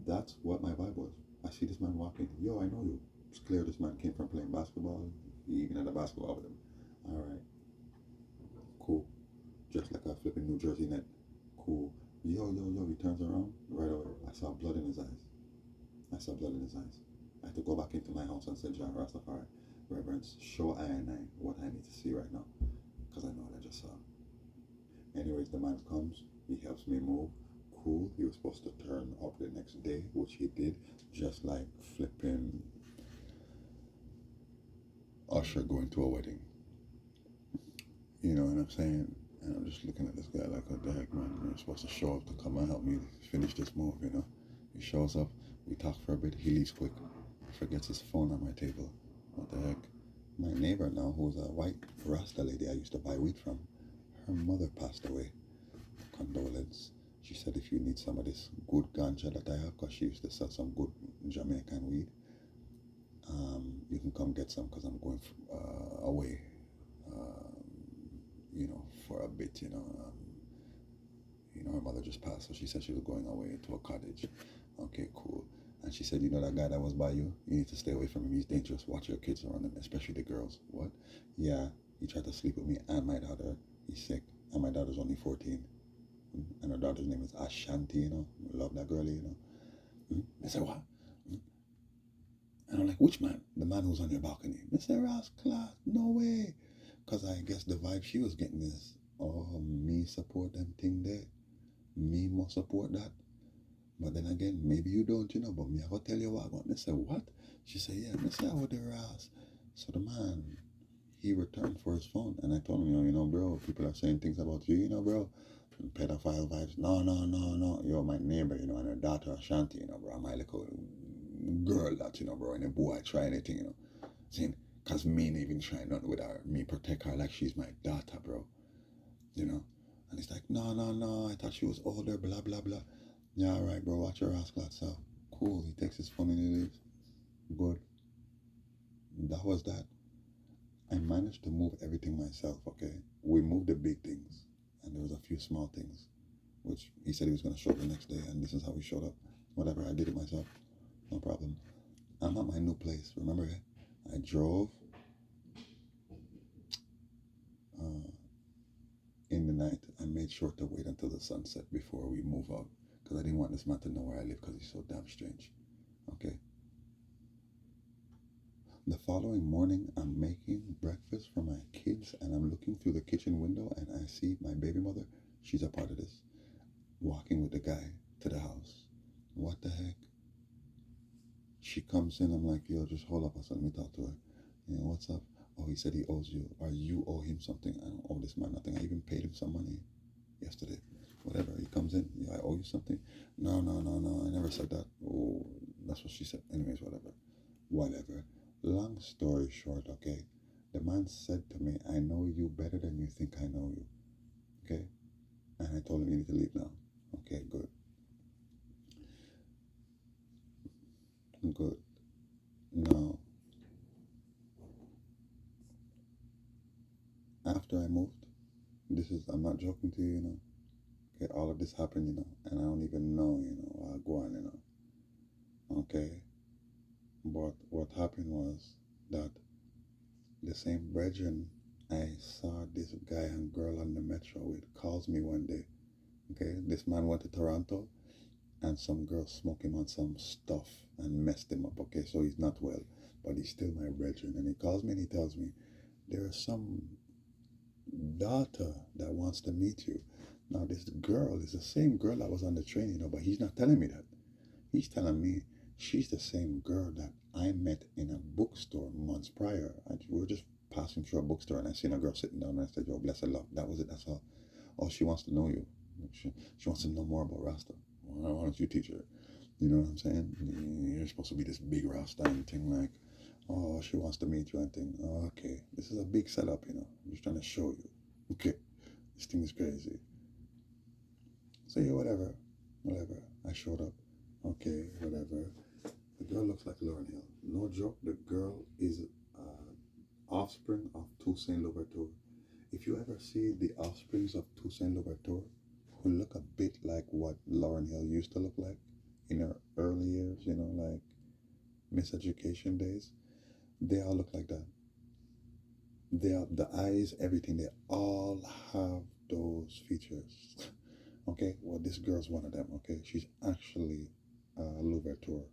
That's what my vibe was. I see this man walking. Yo, I know you. It's clear this man came from playing basketball. He even had a basketball with him. All right. Cool. Just like a flipping New Jersey net. Cool. Yo. He turns around. Right away. I saw blood in his eyes. I had to go back into my house and say, John Rastafari, Reverence, show I and I what I need to see right now. Because I know what I just saw. Anyways, the man comes. He helps me move. Cool. He was supposed to turn up the next day, which he did. Just like flipping Usher going to a wedding. You know what I'm saying? And I'm just looking at this guy like, what the heck, man? You're supposed to show up to come and help me finish this move, you know? He shows up. We talk for a bit. He leaves quick. Forgets his phone on my table. What the heck? My neighbor now, who's a white Rasta lady I used to buy weed from, her mother passed away. Condolence. She said if you need some of this good ganja that I have, because she used to sell some good Jamaican weed, you can come get some because I'm going away, you know, for a bit, you know. Her mother just passed, so she said she was going away to a cottage. Okay, cool. And she said, you know that guy that was by you? You need to stay away from him. He's dangerous. Watch your kids around him, especially the girls. What? Yeah, he tried to sleep with me and my daughter. He's sick. And my daughter's only 14. And her daughter's name is Ashanti, you know. Love that girlie, you know. I said, what? And I'm like, which man? The man who's on your balcony. I said, Ross Class, no way. Because I guess the vibe she was getting is, oh, me support them thing there. Me must support that. But then again, maybe you don't, but me, I go tell you what I want. I say, what? She said, yeah, I say, I would ass. So the man, he returned for his phone, and I told him, bro, people are saying things about you, bro. Pedophile vibes. No, no, no, no. You're my neighbor, and her daughter, Ashanti, bro. My little girl that, bro, and a boy try anything, Saying, because me ain't even trying nothing with her. Me protect her like she's my daughter, bro. And he's like, no, no, no. I thought she was older, blah, blah, blah. Yeah, all right, bro. Watch your ass, glad so. Cool. He takes his phone and he leaves. Good. That was that. I managed to move everything myself, okay? We moved the big things, and there was a few small things, which he said he was going to show up the next day, and this is how he showed up. Whatever, I did it myself. No problem. I'm at my new place, remember? I drove in the night. I made sure to wait until the sunset before we move out, because I didn't want this man to know where I live, because he's so damn strange, okay? The following morning, I'm making breakfast for my kids, and I'm looking through the kitchen window, and I see my baby mother, she's a part of this, walking with the guy to the house. What the heck? She comes in, I'm like, yo, just hold up, let me talk to her. What's up? Oh, he said he owes you, or you owe him something. I don't owe this man nothing. I even paid him some money yesterday. Whatever, he comes in, yeah, I owe you something? No, no, no, no, I never said that. Oh, that's what she said. Anyways, whatever. Long story short, okay, the man said to me, I know you better than you think I know you, okay? And I told him, you need to leave now. Okay, good. Good. Now, after I moved, I'm not joking to you, okay, all of this happened, and I don't even know, I go on, okay? But what happened was that the same brethren I saw this guy and girl on the metro with calls me one day, okay? This man went to Toronto, and some girl smoked him on some stuff and messed him up, okay? So he's not well, but he's still my brethren. And he calls me and he tells me, there is some daughter that wants to meet you. Now, this girl is the same girl that was on the train, but he's not telling me that. He's telling me she's the same girl that I met in a bookstore months prior. We were just passing through a bookstore, and I seen a girl sitting down, and I said, yo, bless her luck. That was it, that's all. Oh, she wants to know you. She wants to know more about Rasta. Well, why don't you teach her? You know what I'm saying? You're supposed to be this big Rasta and thing like, oh, she wants to meet you and thing. Oh, okay, this is a big setup, I'm just trying to show you. Okay, this thing is crazy. So yeah, whatever. I showed up. Okay, whatever. The girl looks like Lauryn Hill. No joke, the girl is offspring of Toussaint Louverture. If you ever see the offsprings of Toussaint Louverture, who look a bit like what Lauryn Hill used to look like in her early years, like miseducation days, they all look like that. They are the eyes, everything, they all have those features. Okay, well, this girl's one of them, okay? She's actually Louverture,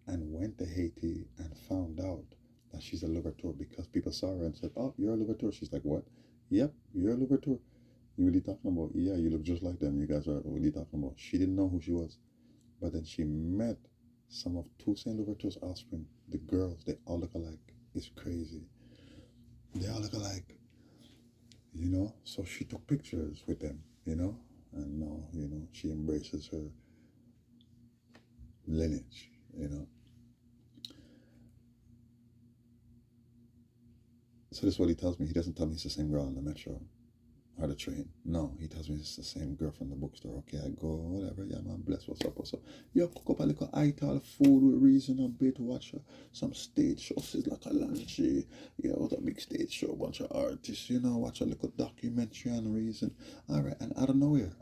and went to Haiti and found out that she's a Louverture because people saw her and said, oh, you're a Louverture. She's like, what? Yep, you're a Louverture. You really talking about? Yeah, you look just like them. You guys are really talking about. She didn't know who she was. But then she met some of Toussaint Louverture's offspring. The girls, they all look alike. It's crazy. They all look alike. So she took pictures with them, and now, she embraces her lineage. So this is what he tells me. He doesn't tell me it's the same girl on the metro or the train. No, he tells me it's the same girl from the bookstore. Okay, I go, whatever. Yeah, man, bless. What's up? Yo, cook up a little ital food with reason and bit. Watch some stage shows. It's like a lunch. Yeah, what a big stage show. Bunch of artists, watch a little documentary on reason. All right, and out of nowhere.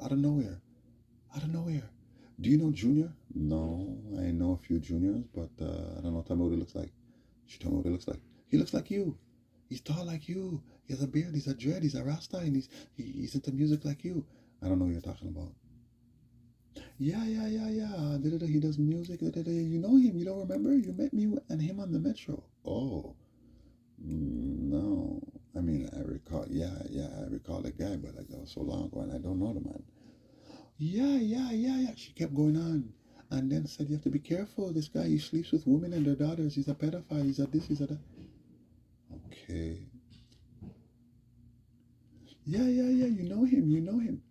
Do you know Junior? No, I know a few juniors, but I don't know. Tell me what he looks like. She told me what he looks like. He looks like you. He's tall like you. He has a beard. He's a dread. He's a Rasta, and he's into music like you. I don't know what you're talking about. Yeah. He does music. You know him. You don't remember? You met me and him on the metro. Oh, no. I mean, I recall. Yeah. I recall the guy, but like that was so long ago, and I don't know the man. Yeah. She kept going on. And then said, you have to be careful. This guy, he sleeps with women and their daughters. He's a pedophile. He's a this, he's a that. Okay. Yeah, yeah, yeah. You know him. You know him.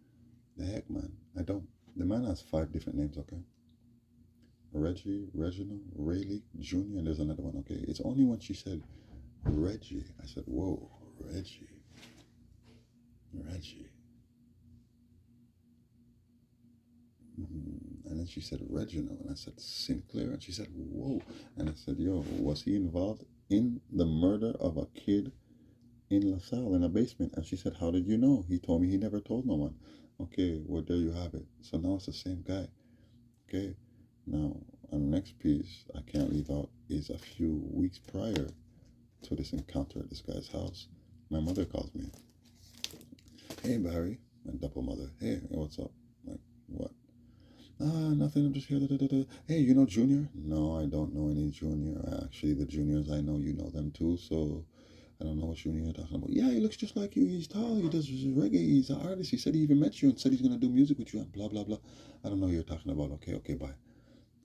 The heck, man. I don't. The man has 5 different names, okay? Reggie, Reginald, Rayleigh, Jr., and there's another one, okay? It's only when she said Reggie. I said, whoa, Reggie. Reggie. And then she said Reginald, and I said Sinclair, and she said, whoa. And I said, yo, was he involved in the murder of a kid in LaSalle in a basement? And she said, how did you know? He told me he never told no one. Okay, well, there you have it. So now it's the same guy. Okay, now on the next piece I can't leave out is a few weeks prior to this encounter at this guy's house. My mother calls me. Hey, Barry, my double mother. Hey, what's up? Like, what? Nothing, I'm just here. Da, da, da, da. Hey, you know Junior? No, I don't know any Junior. Actually, the juniors I know, you know them too, so I don't know what Junior you're talking about. Yeah, he looks just like you. He's tall. He does reggae. He's an artist. He said he even met you and said he's going to do music with you and blah, blah, blah. I don't know what you're talking about. Okay, okay, bye.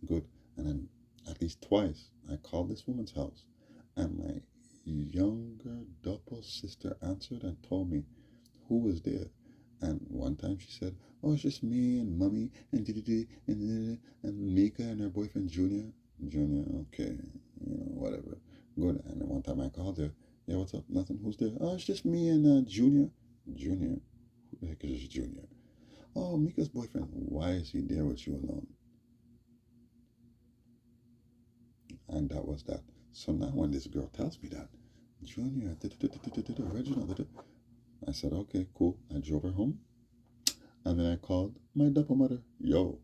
Good. And then at least twice, I called this woman's house, and my younger double sister answered and told me who was there. And one time she said, "Oh, it's just me and mommy and and Mika and her boyfriend Junior." Junior, okay, whatever. Good. And then one time I called her. Yeah, what's up? Nothing. Who's there? Oh, it's just me and Junior. Junior. Who the heck is Junior? Oh, Mika's boyfriend. Why is he there with you alone? And that was that. So now when this girl tells me that, Junior, Reginald, I said, okay, cool. I drove her home. And then I called my double mother. Yo,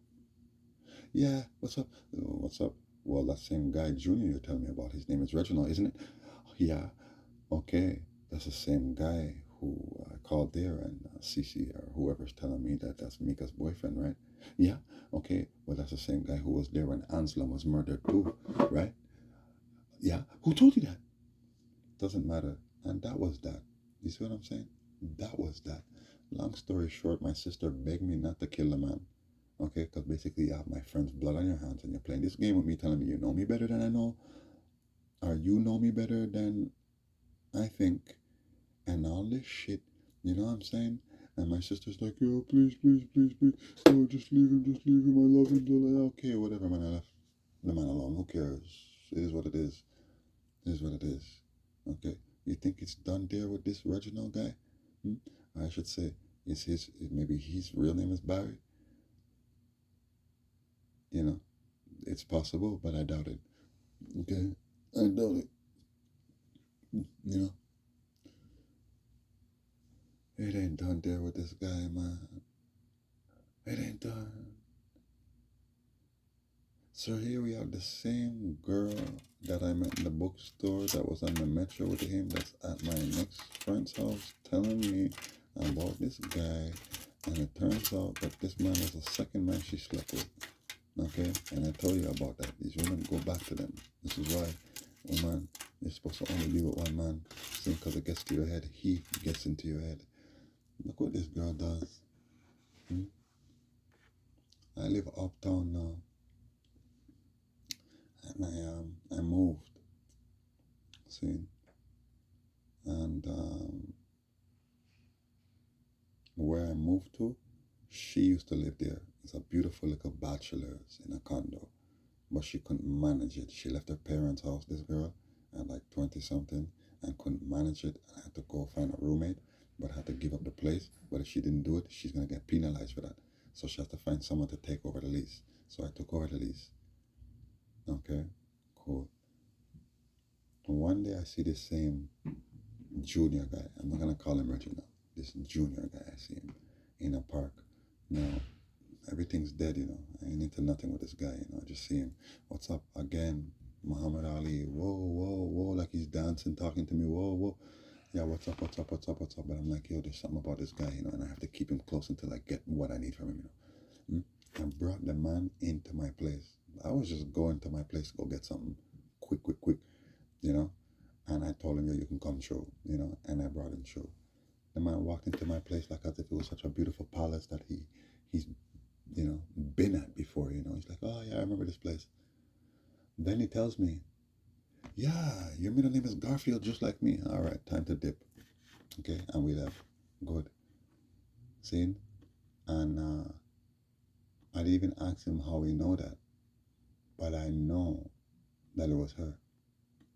yeah, what's up? What's up? Well, that same guy, Junior, you're telling me about, his name is Reginald, isn't it? Yeah, okay. That's the same guy who I called there, and Cece or whoever's telling me that that's Mika's boyfriend, right? Yeah, okay. Well, that's the same guy who was there when Anselm was murdered too, right? Yeah, who told you that? Doesn't matter. And that was that. You see what I'm saying? That was that. Long story short, my sister begged me not to kill the man. Okay, because basically you have my friend's blood on your hands and you're playing this game with me, telling me you know me better than I know, or you know me better than I think, and all this shit. You know what I'm saying? And my sister's like, yo, please, please, please, please, oh, just leave him, I love him. Okay, whatever, man, I left the man alone. Who cares? It is what it is. It is what it is. Okay, you think it's done there with this Reginald guy? I should say, maybe his real name is Barry. You know, it's possible, but I doubt it. Okay, I doubt it. You know, it ain't done there with this guy, man. It ain't done. So here we have the same girl that I met in the bookstore that was on the metro with him that's at my next friend's house telling me about this guy. And it turns out that this man was the second man she slept with. Okay? And I told you about that. These women go back to them. This is why, woman, you're supposed to only be with one man. See, because it gets to your head, he gets into your head. Look what this girl does. I live uptown now. And I moved. See? And where I moved to, she used to live there. It's a beautiful little bachelor's in a condo. But she couldn't manage it. She left her parents' house, this girl, at like 20 something, and couldn't manage it. And had to go find a roommate, but had to give up the place. But if she didn't do it, she's going to get penalized for that. So she has to find someone to take over the lease. So I took over the lease. Okay, cool. And one day I see this same junior guy. I'm not going to call him Reginald. This junior guy, I see him in a park. Now, everything's dead, I ain't into nothing with this guy, I just see him. What's up? Again, Muhammad Ali. Whoa, whoa, whoa, like he's dancing, talking to me. Whoa, whoa. Yeah, what's up? But I'm like, yo, there's something about this guy, and I have to keep him close until I get what I need from him, I brought the man into my place. I was just going to my place to go get something quick, and I told him, yo, you can come show, and I brought him show. The man walked into my place like as if it was such a beautiful palace that he's been at before. He's like, oh yeah, I remember this place. Then he tells me, yeah, your middle name is Garfield, just like me. All right, time to dip. Okay, and we left. Good. See? And I'd even asked him how he know that, but I know that it was her.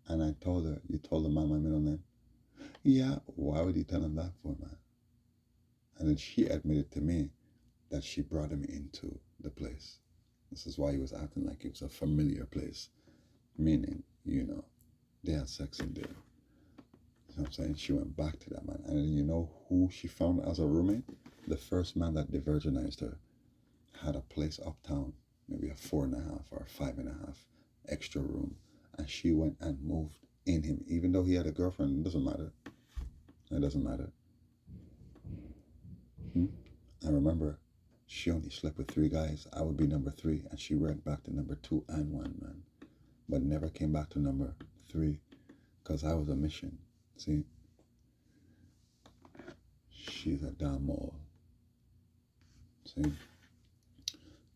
And I told her, you told the man my middle name? Yeah, why would you tell him that for, man? And then she admitted to me that she brought him into the place. This is why he was acting like it was a familiar place. Meaning, they had sex in there. You know what I'm saying? She went back to that man. And then you know who she found as a roommate? The first man that de-virginized her had a place uptown, maybe a 4.5 or a 5.5 extra room. And she went and moved in him. Even though he had a girlfriend, it doesn't matter. It doesn't matter. I remember she only slept with 3 guys. I would be number 3. And she went back to number 2 and 1, man. But never came back to number 3 because I was a mission. See? She's a damn mole. See?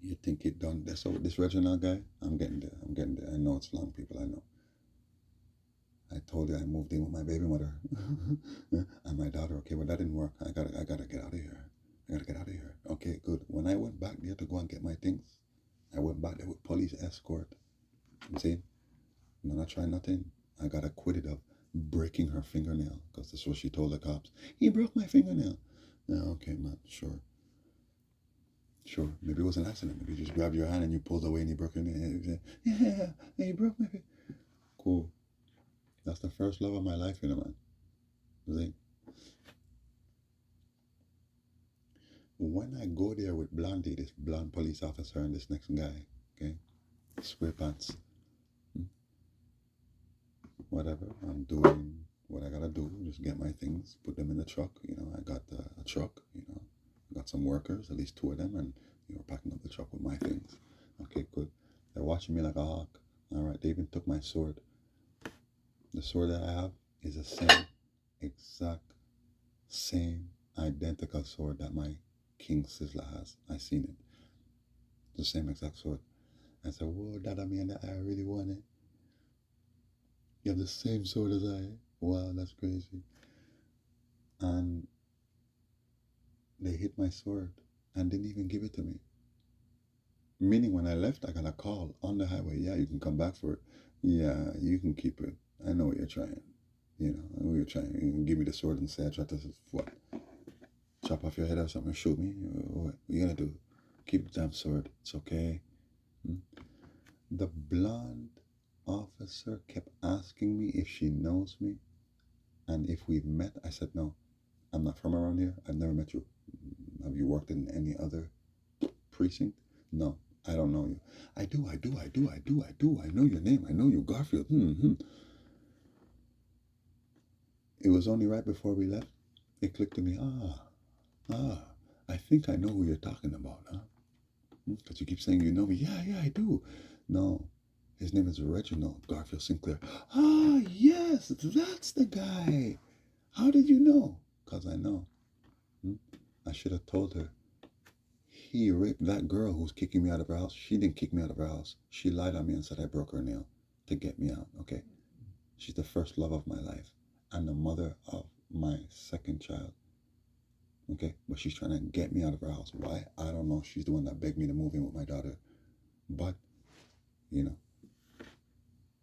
You think it done? That's so with this Reginald guy? I'm getting there. I'm getting there. I know it's long, people. I know. I told you I moved in with my baby mother and my daughter. Okay, well, that didn't work. I gotta get out of here. I gotta get out of here. Okay, good. When I went back there to go and get my things, I went back there with police escort. You see? I'm not trying nothing. I got acquitted of breaking her fingernail because that's what she told the cops. He broke my fingernail. Yeah, okay, man. Sure. Maybe it was an accident. Maybe you just grabbed your hand and you pulled away and he broke your nail. Yeah, he broke my finger. Cool. That's the first love of my life, man. See? When I go there with Blondie, this blonde police officer, and this next guy, okay, square pants, whatever, I'm doing what I gotta do, just get my things, put them in the truck. I got a truck, I got some workers, at least 2 of them, and packing up the truck with my things. Okay, good. They're watching me like a hawk. All right, they even took my sword. The sword that I have is the same identical sword that my King Sizzler has. I seen it. The same exact sword. I said, whoa, that I mean that I really want it. You have the same sword as I. Wow, that's crazy. And they hit my sword and didn't even give it to me. Meaning when I left, I got a call on the highway. Yeah, you can come back for it. Yeah, you can keep it. I know what you're trying. I know what you're trying. You can give me the sword and say I tried to, what? Chop off your head or something, shoot me? What you gonna do? Keep the damn sword. It's okay. The blonde officer kept asking me if she knows me and if we've met. I said, no, I'm not from around here. I've never met you. Have you worked in any other precinct? No, I don't know you. I do. I know your name. I know you, Garfield. It was only right before we left. It clicked to me. I think I know who you're talking about, huh? Because you keep saying you know me. Yeah, I do. No, his name is Reginald Garfield Sinclair. Yes, that's the guy. How did you know? Because I know. I should have told her. He raped that girl who's kicking me out of her house. She didn't kick me out of her house. She lied on me and said I broke her nail to get me out, okay? She's the first love of my life and the mother of my second child, okay? But she's trying to get me out of her house. Why? I don't know. She's the one that begged me to move in with my daughter. But,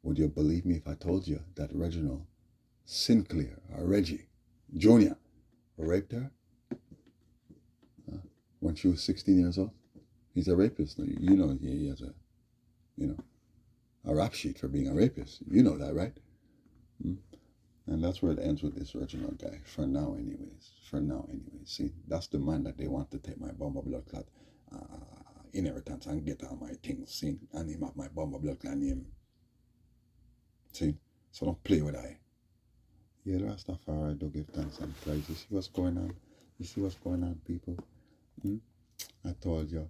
would you believe me if I told you that Reginald Sinclair, or Reggie Jr., raped her when she was 16 years old? He's a rapist. He has a rap sheet for being a rapist. You know that, right? And that's where it ends with this Reginald guy. For now, anyways. See, that's the man that they want to take my bomber blood clot inheritance and get all my things. See, and him have my bomber blood clot name. See, so don't play with I. Yeah, the Rastafari do give thanks and praise. You see what's going on? People? I told you.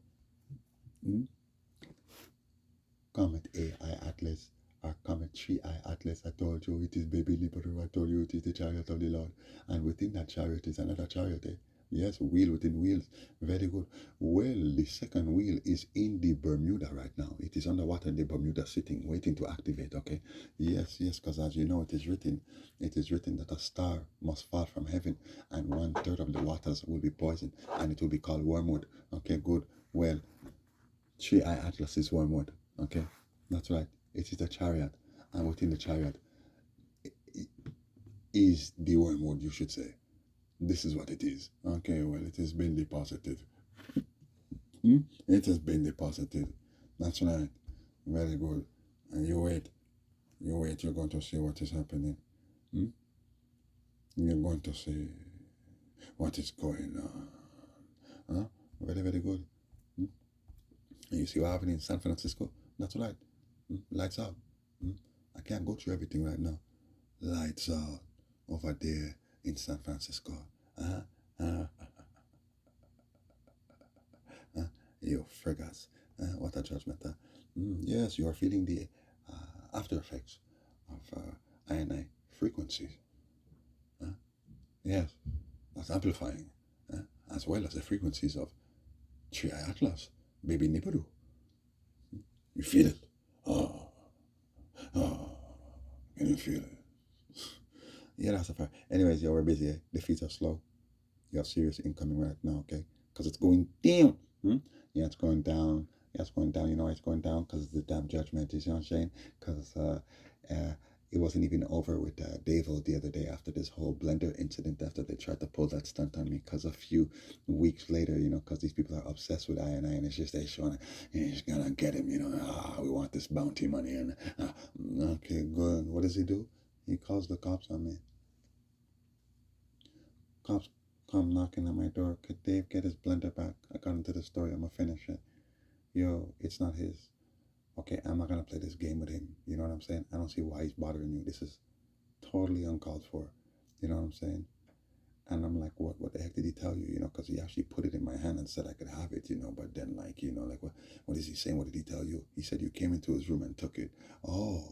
COMET AI-ATLAS or COMET 3iATLAS. I told you it is baby Liberator. I told you it is the chariot of the Lord. And within that chariot is another chariot. Yes, wheel within wheels. Very good. Well, the second wheel is in the Bermuda right now. It is underwater in the Bermuda, sitting, waiting to activate. Okay. Yes, yes, because as you know, it is written that a star must fall from heaven, and 1/3 of the waters will be poisoned, and it will be called wormwood. Okay, good. Well, 3iATLAS is wormwood. Okay, that's right. It is a chariot, and within the chariot is the wormwood, you should say. This is what it is. Okay, well, it has been deposited. It has been deposited. That's right. Very good. And you wait. You wait. You're going to see what is happening. Hmm? You're going to see what is going on. Huh? Very, very good. Hmm? And you see what happened in San Francisco? That's right. Lights out. I can't go through everything right now. Lights out over there in San Francisco. Uh-huh. Uh-huh. You friggers. What a judgment. Yes, you are feeling the after effects of I frequencies. Yes, that's amplifying, as well as the frequencies of 3iATLAS, baby Nibiru. You feel it. Oh, oh, can you feel it? Yeah, that's a fact. Anyways, we're busy. The feet are slow. You have serious incoming right now, okay? Because it's going down. Yeah, it's going down. Yeah, it's going down. You know why it's going down? Because it's the damn judgment. You see what I'm saying? Because it wasn't even over with Davo the other day after this whole blender incident, after they tried to pull that stunt on me. Because a few weeks later, you know, because these people are obsessed with I, and it's just they showing, he's gonna get him, you know. We want this bounty money. And okay, good. What does he do? He calls the cops on me. Cops come knocking at my door. Could Dave get his blender back? I got into the story. I'm gonna finish it. Yo, it's not his. Okay, I'm not gonna play this game with him. You know what I'm saying? I don't see why he's bothering you. This is totally uncalled for. You know what I'm saying? And I'm like, what the heck did he tell you? You know, because he actually put it in my hand and said I could have it, you know, but then like, you know, like what is he saying? What did he tell you? He said you came into his room and took it. Oh,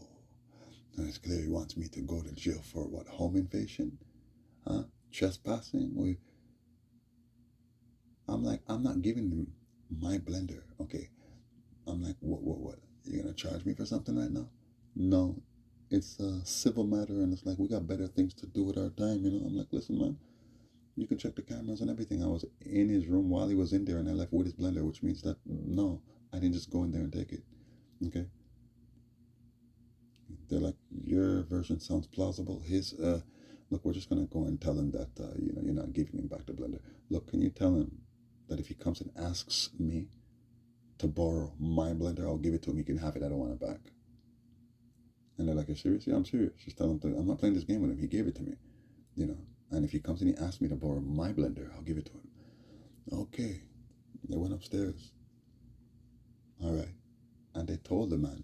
it's clear he wants me to go to jail for what, home invasion? Huh? Trespassing? I'm like, I'm not giving him my blender. Okay. I'm like, what? You're gonna charge me for something right now? No. It's a civil matter, and it's like we got better things to do with our time, you know. I'm like, listen, man, you can check the cameras and everything. I was in his room while he was in there, and I left with his blender, which means that no, I didn't just go in there and take it. Okay. They're like, your version sounds plausible. His look, we're just gonna go and tell him that you know, you're not giving him back the blender. Look, can you tell him that if he comes and asks me to borrow my blender, I'll give it to him. He can have it. I don't want it back. And they're like, you're serious? Yeah, I'm serious. Just tell him I'm not playing this game with him. He gave it to me, you know. And if he comes and he asks me to borrow my blender, I'll give it to him. Okay. They went upstairs. All right. And they told the man,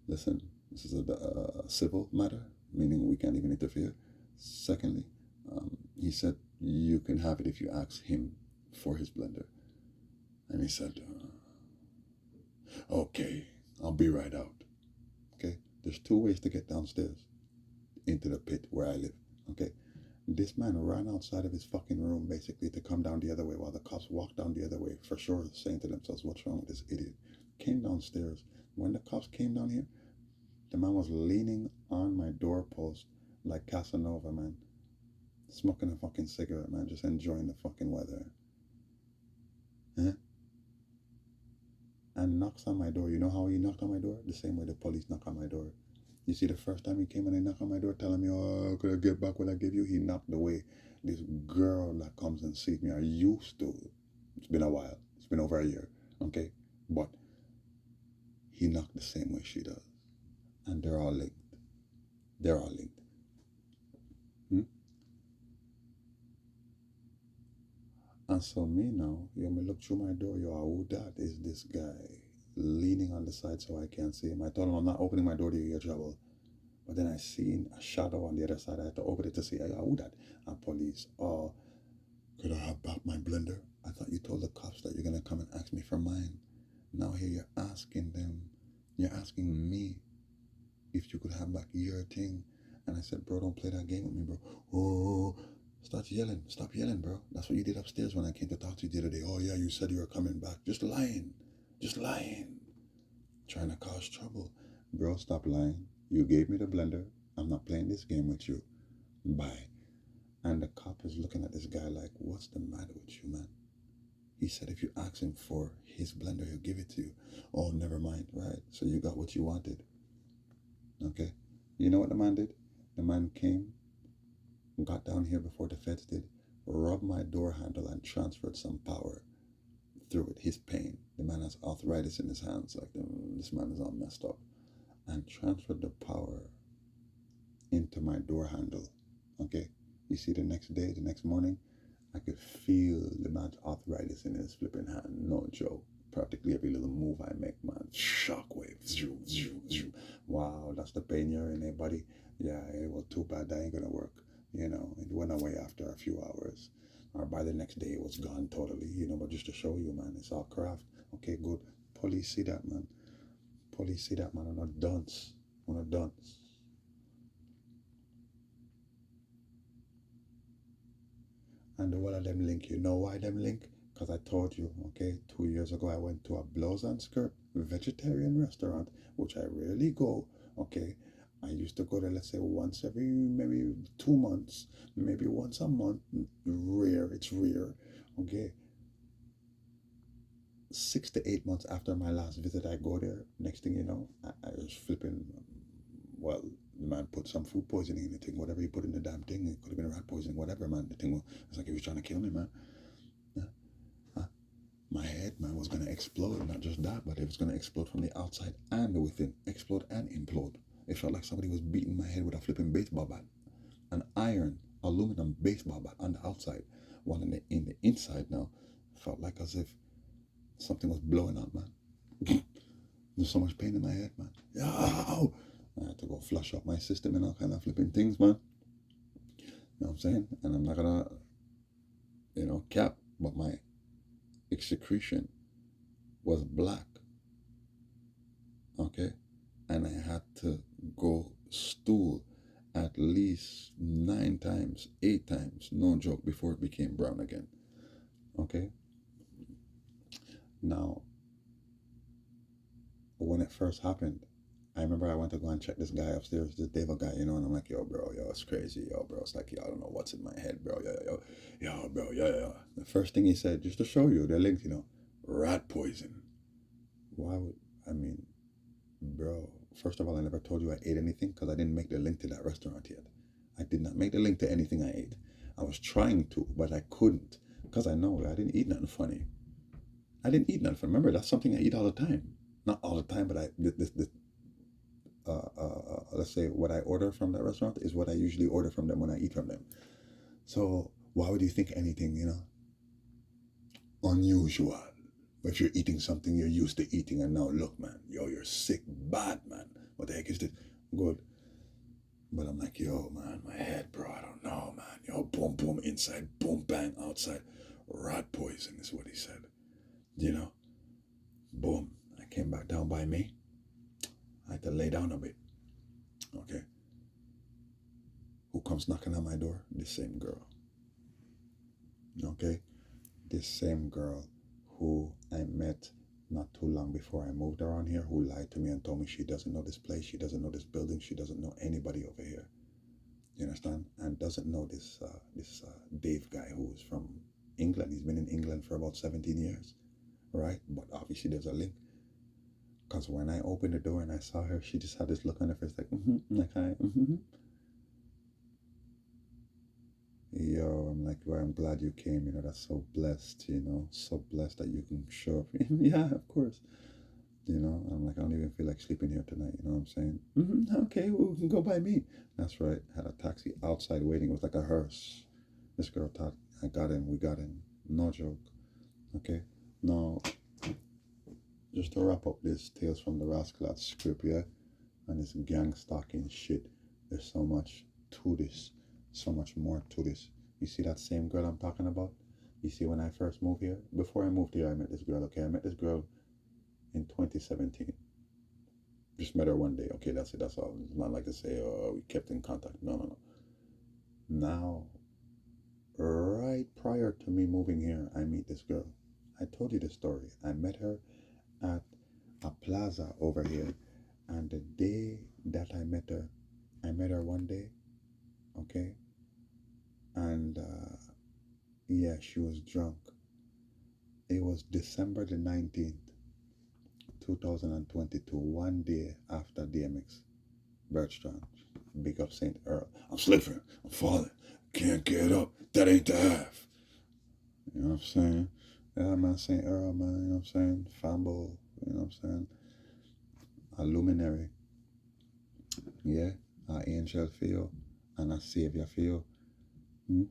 listen, this is a civil matter, meaning we can't even interfere. Secondly, he said, you can have it if you ask him for his blender. And he said, okay, I'll be right out. Okay, there's two ways to get downstairs into the pit where I live. Okay, this man ran outside of his fucking room basically to come down the other way while the cops walked down the other way, for sure, saying to themselves, what's wrong with this idiot? Came downstairs. When the cops came down here, the man was leaning on my doorpost like Casanova, man, smoking a fucking cigarette, man, just enjoying the fucking weather. Huh? And knocks on my door. You know how he knocked on my door? The same way the police knock on my door. You see, the first time he came and they knocked on my door telling me, oh, could I get back what I gave you? He knocked the way this girl that comes and sees me are used to. It's been a while. It's been over a year. Okay? But he knocked the same way she does. And they're all linked. They're all linked. And so me now, you me look through my door, yo, who that is this guy leaning on the side so I can't see him. I told him I'm not opening my door to your trouble. But then I seen a shadow on the other side. I had to open it to see, who that? And police, oh, could I have back my blender? I thought you told the cops that you're going to come and ask me for mine. Now here you're asking them, you're asking me if you could have back your thing. And I said, bro, don't play that game with me, bro. Oh, start starts yelling. Stop yelling, bro. That's what you did upstairs when I came to talk to you the other day. Oh, yeah, you said you were coming back. Just lying. Just lying. Trying to cause trouble. Bro, stop lying. You gave me the blender. I'm not playing this game with you. Bye. And the cop is looking at this guy like, what's the matter with you, man? He said if you ask him for his blender, he'll give it to you. Oh, never mind, right? So you got what you wanted. Okay? You know what the man did? The man came, got down here before the feds did, rubbed my door handle and transferred some power through it. His pain. The man has arthritis in his hands. Like, this man is all messed up. And transferred the power into my door handle. Okay? You see, the next day, the next morning, I could feel the man's arthritis in his flipping hand. No joke. Practically every little move I make, man. Shockwave. Wow, that's the pain you're in, buddy. Yeah, well, too bad that ain't gonna work. You know, it went away after a few hours. Or by the next day, it was gone totally. You know, but just to show you, man, it's all craft. Okay, good. Police see that, man. Police see that, man. I'm not dunce. I'm not dunce. And the one of them link, you know why them link? Because I told you, okay, 2 years ago I went to a blouse and skirt vegetarian restaurant, which I rarely go, okay. I used to go there, let's say, once every maybe 2 months, maybe once a month. Rare, it's rare, okay. 6 to 8 months after my last visit, I go there. Next thing you know, I was flipping, well, the man put some food poisoning in the thing, whatever he put in the damn thing. It could have been rat poisoning, whatever, man. The thing was, it's like he was trying to kill me, man. My head, man, was going to explode. Not just that, but it was going to explode from the outside and within. Explode and implode. It felt like somebody was beating my head with a flipping baseball bat. An iron, aluminum baseball bat on the outside. While in the inside now, felt like as if something was blowing up, man. There's so much pain in my head, man. Yo! I had to go flush out my system and all kind of flipping things, man. You know what I'm saying? And I'm not gonna, cap, but my excretion was black. Okay? And I had to go stool at least 9 times, 8 times, no joke, before it became brown again. Okay? Now, when it first happened, I remember I went to go and check this guy upstairs, this devil guy, and I'm like, yo, bro, yo, it's crazy, yo, bro. It's like, yo, I don't know what's in my head, bro, yo, bro, yo. The first thing he said, just to show you, they're linked, rat poison. Why would, bro, first of all, I never told you I ate anything because I didn't make the link to that restaurant yet. I did not make the link to anything I ate. I was trying to, but I couldn't because I know I didn't eat nothing funny. I didn't eat nothing funny. Remember, that's something I eat all the time. Not all the time, but let's say what I order from that restaurant is what I usually order from them when I eat from them. So why would you think anything, unusual? If you're eating something you're used to eating and now look, man, yo, you're sick, bad, man. What the heck is this? Good. But I'm like, yo, man, my head, bro, I don't know, man. Yo, boom, boom, inside, boom, bang, outside. Rat poison is what he said. Boom. I came back down by me. I had to lay down a bit. Okay. Who comes knocking on my door? This same girl. Okay. This same girl who I met not too long before I moved around here, who lied to me and told me she doesn't know this place, she doesn't know this building, she doesn't know anybody over here. You understand? And doesn't know this Dave guy who's from England. He's been in England for about 17 years. Right? But obviously there's a link. Because when I opened the door and I saw her, she just had this look on her face like, like, hi, Yo, I'm like, well, I'm glad you came, that's so blessed, so blessed that you can show up. Yeah, of course. I'm like, I don't even feel like sleeping here tonight, you know what I'm saying? Okay, well, we can go by me. That's right. Had a taxi outside waiting. It was like a hearse. This girl thought we got in. No joke. Okay? Now, just to wrap up this Tales from the Rascal script, yeah? And this gang stalking shit. There's so much to this. So much more to this. You see that same girl I'm talking about? You see, when I first moved here, before I moved here, I met this girl, okay? I met this girl in 2017. Just met her one day, okay? That's it, that's all. It's not like to say, oh, we kept in contact. No. Now, right prior to me moving here, I meet this girl. I told you the story. I met her at a plaza over here. And the day that I met her one day, okay? And yeah, she was drunk. It was December the 19th, 2022, one day after DMX, Bertrand. Big up St. Earl. I'm slipping. I'm falling. Can't get up. That ain't the half. You know what I'm saying? Yeah, man, St. Earl, man. You know what I'm saying? Famble. You know what I'm saying? A luminary. Yeah. An angel for you. And a savior for you. Hmm?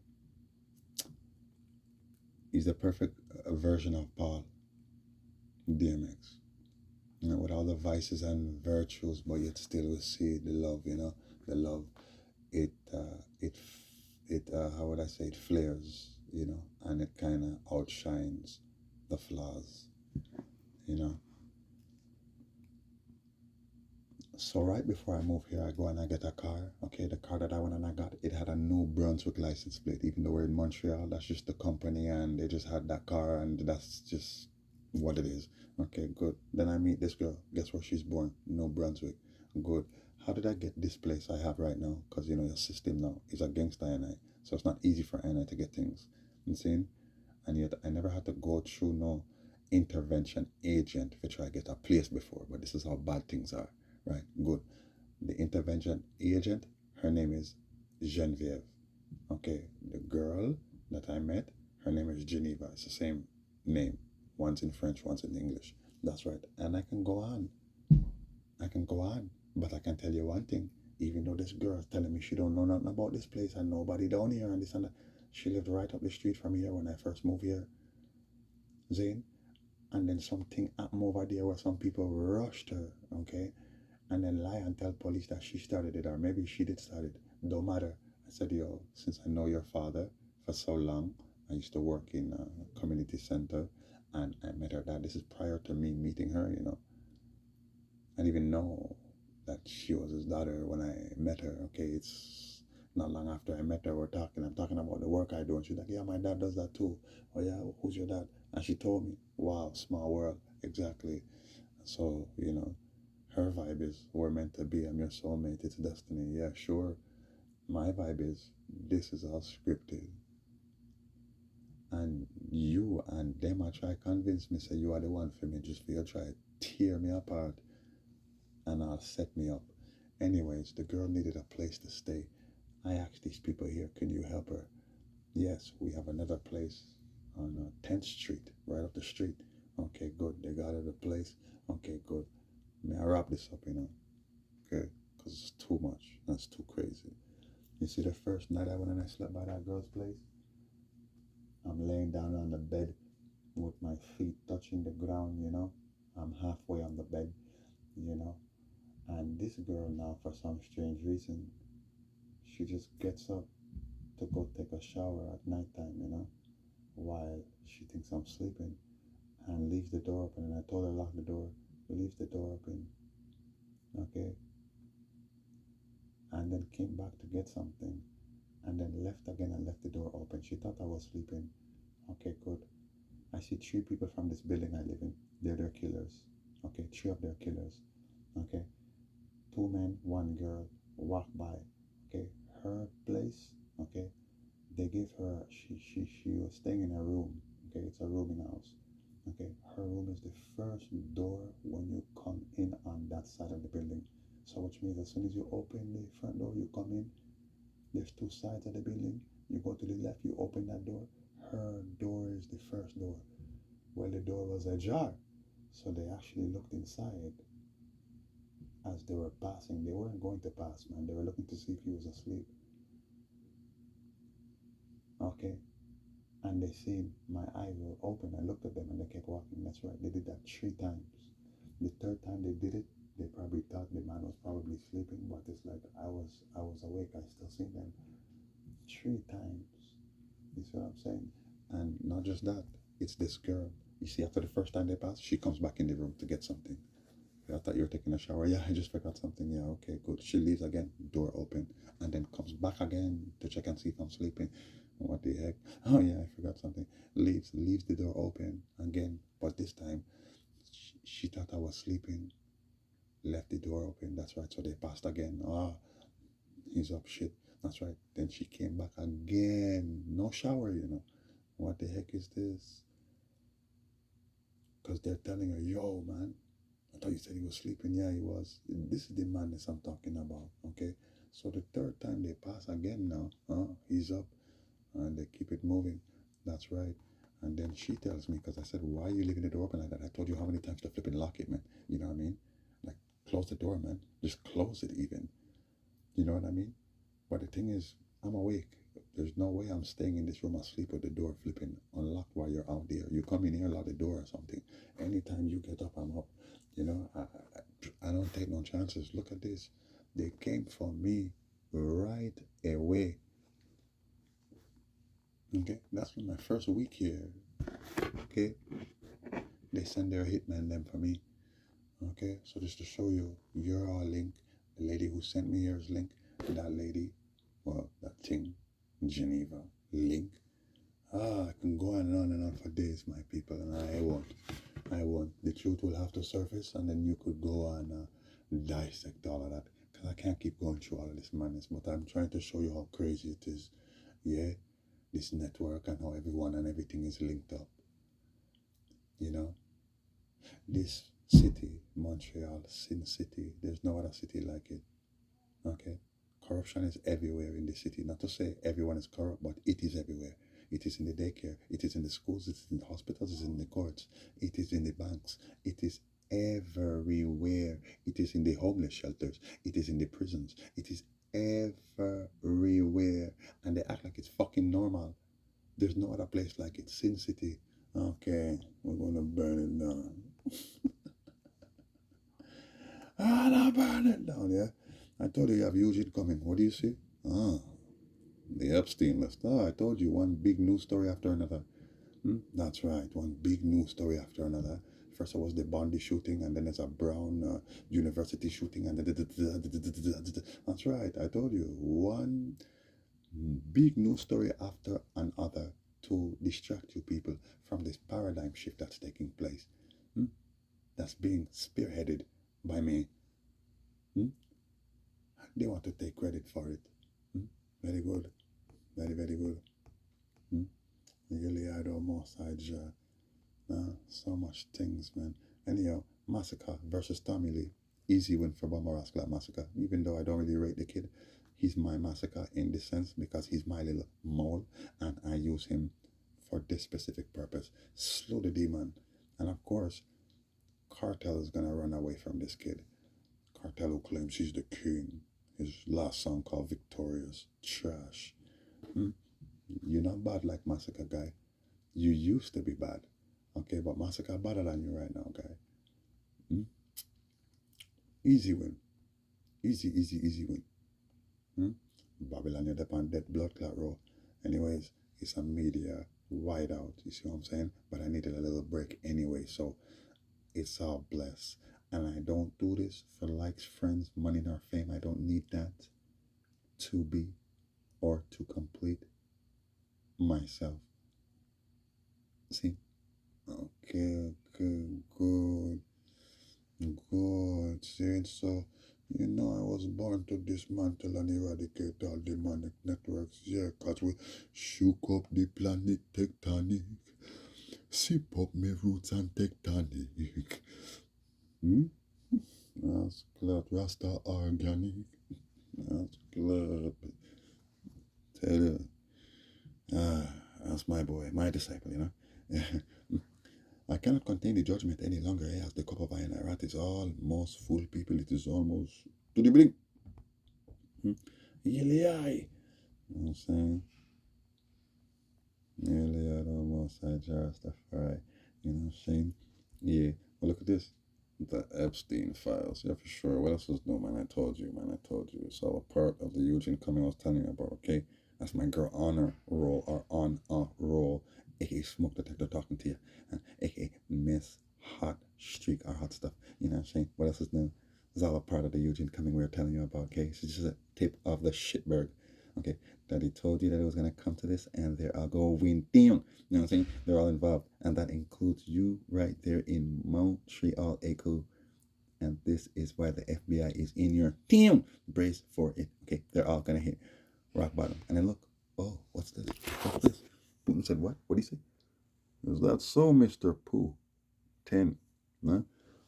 He's the perfect version of Paul. DMX. You know, with all the vices and virtues, but yet still we see the love, you know, the love. It, how would I say, it flares, you know, and it kind of outshines the flaws, you know. So right before I move here, I go and I get a car. Okay, the car that I went and I got, it had a New Brunswick license plate. Even though we're in Montreal, that's just the company, and they just had that car, and that's just what it is. Okay, good. Then I meet this girl. Guess where she's born? New Brunswick. Good. How did I get this place I have right now? Because you know your system now is a gangster NI, so it's not easy for NI to get things. You see? And yet I never had to go through no intervention agent to try to get a place before. But this is how bad things are. Right, good. The intervention agent, her name is Genevieve. Okay, the girl that I met, her name is Geneva. It's the same name. One's in French, one's in English. That's right. And I can go on. I can go on. But I can tell you one thing. Even though this girl is telling me she don't know nothing about this place and nobody down here and this and that, she lived right up the street from here when I first moved here. Zane. And then something happened over there where some people rushed her, okay? And then lie and tell police that she started it, or maybe she did start it. Don't matter. I said, yo, since I know your father for so long, I used to work in a community center, and I met her dad. This is prior to me meeting her, you know. I didn't even know that she was his daughter when I met her. Okay, it's not long after I met her, we're talking. I'm talking about the work I do, and she's like, yeah, my dad does that too. Oh yeah, who's your dad? And she told me, wow, small world, exactly. So, you know, her vibe is we're meant to be. I'm your soulmate. It's destiny. Yeah, sure. My vibe is this is all scripted. And you and them I try convince me say you are the one for me. Just for you try tear me apart and I'll set me up. Anyways, the girl needed a place to stay. I asked these people here, can you help her? Yes, we have another place on 10th Street, right up the street. Okay, good. They got her the place. Okay, good. May I wrap this up, you know? Okay, because it's too much. That's too crazy. You see, the first night I went and I slept by that girl's place, I'm laying down on the bed with my feet touching the ground, you know. I'm halfway on the bed, you know. And this girl now, for some strange reason, she just gets up to go take a shower at nighttime, you know, while she thinks I'm sleeping, and leaves the door open. And I told her lock the door, leaves the door open, okay, and then came back to get something, and then left again and left the door open. She thought I was sleeping. Okay, good. I see three people from this building I live in. They're their killers. Okay, three of their killers. Okay, two men, one girl walk by. Okay, her place. Okay, they gave her. She was staying in a room. Okay, it's a room in a house. Okay, her room is the first door when you come in on that side of the building. So which means as soon as you open the front door, you come in. There's two sides of the building. You go to the left, you open that door. Her door is the first door. Well, the door was ajar. So they actually looked inside as they were passing. They weren't going to pass, man. They were looking to see if he was asleep. Okay. And they seen my eyes were open. I looked at them and they kept walking. That's right. They did that 3 times. The third time they did it, they probably thought the man was probably sleeping, but it's like I was awake. I still seen them 3 times. You see what I'm saying? And not just that, it's this girl. You see, after the first time they pass, she comes back in the room to get something. I thought you were taking a shower. Yeah, I just forgot something. Yeah, okay, good. She leaves again, door open, and then comes back again to check and see if I'm sleeping. What the heck? Oh yeah, I forgot something. Leaves the door open again, but this time she thought I was sleeping. Left the door open. That's right. So they passed again. Ah, he's up shit. That's right. Then she came back again. No shower, you know. What the heck is this? Because they're telling her, yo, man, I thought you said he was sleeping. Yeah, he was. This is the madness I'm talking about. Okay. So the third time they pass again now, he's up and they keep it moving. That's right. And then she tells me, because I said, why are you leaving the door open like that? I told you how many times to flip and lock it, man. You know what I mean? Like, close the door, man. Just close it even. You know what I mean? But the thing is, I'm awake. There's no way I'm staying in this room asleep with the door flipping unlocked while you're out there. You come in here, lock the door or something. Anytime you get up, I'm up. You know, I don't take no chances. Look at this. They came for me right away. Okay, that's been my first week here. Okay, they send their hitman them for me. Okay, so just to show you, you're all link. The lady who sent me here is link. That lady, well, that thing, Geneva, link. I can go on and on for days, my people, and I won't. I won't. The truth will have to surface, and then you could go on dissect all of that. Because I can't keep going through all of this madness, but I'm trying to show you how crazy it is. Yeah, this network and how everyone and everything is linked up. You know, this city, Montreal, Sin City, there's no other city like it. Okay, corruption is everywhere in the city. Not to say everyone is corrupt, but it is everywhere. It is in the daycare, it is in the schools, it is in the hospitals, it is in the courts, it is in the banks, it is everywhere. It is in the homeless shelters, it is in the prisons, it is everywhere. And they act like it's fucking normal. There's no other place like it. Sin City. Okay, we're gonna burn it down. I'll burn it down, yeah. I told you have Eugene coming. What do you see? Ah, the Epstein list. I told you one big news story after another. That's right, one big news story after another. First it was the Bondi shooting, and then there's a Brown University shooting, and that's right. I told you one big news story after another to distract you people from this paradigm shift that's taking place. That's being spearheaded by me. They want to take credit for it. Very good. Very, very good. Really, I don't know, side so much things, man. Anyhow, Massacre versus Tommy Lee. Easy win for Bomber Massacre. Even though I don't really rate the kid, he's my Massacre in this sense because he's my little mole and I use him for this specific purpose. Slow the demon. And of course, Cartel is gonna run away from this kid. Cartel who claims he's the king. His last song called Victorious. Trash. You're not bad like Massacre, guy. You used to be bad. Okay, but Massacre better than you right now, guy. Easy win. Easy win. Babylon, you're on dead blood clot row. Anyways, it's a media wide out. You see what I'm saying? But I needed a little break anyway, so it's all blessed. And I don't do this for likes, friends, money, nor fame. I don't need that to be or to complete myself. See? Okay, good. See, so you know I was born to dismantle and eradicate all demonic networks. Yeah, cause we shook up the planet tectonic. Sip up my roots and tectonic. That's clear. Rasta organic. That's clear. Tell you. That's my boy, my disciple, you know. I cannot contain the judgment any longer. As the cup of iron I wrath is almost full, people. It is almost to the brink. Yelly eye. You know what I'm saying? Nearly at almost I just Rastafari. You know what I'm saying? Yeah. Well, look at this. The Epstein files. Yeah, for sure. What else was new, man? I told you, man. I told you. It's all a part of the Eugene coming I was telling you about, okay? That's my girl honor roll or on a roll, aka smoke detector talking to you, and aka Miss Hot Streak or hot stuff. You know what I'm saying? What else is new? It's all a part of the Eugene coming we were telling you about, okay? It's just a tip of the shitberg. Okay, Daddy told you that it was gonna come to this, and they're all going down. You know what I'm saying? They're all involved, and that includes you right there in Montreal, Echo. And this is why the FBI is in your team. Brace for it. Okay, they're all gonna hit rock bottom. And then look, oh, what's this? What's this? Putin said what? What did he say? Is that so, Mr. Pooh? 10. Huh?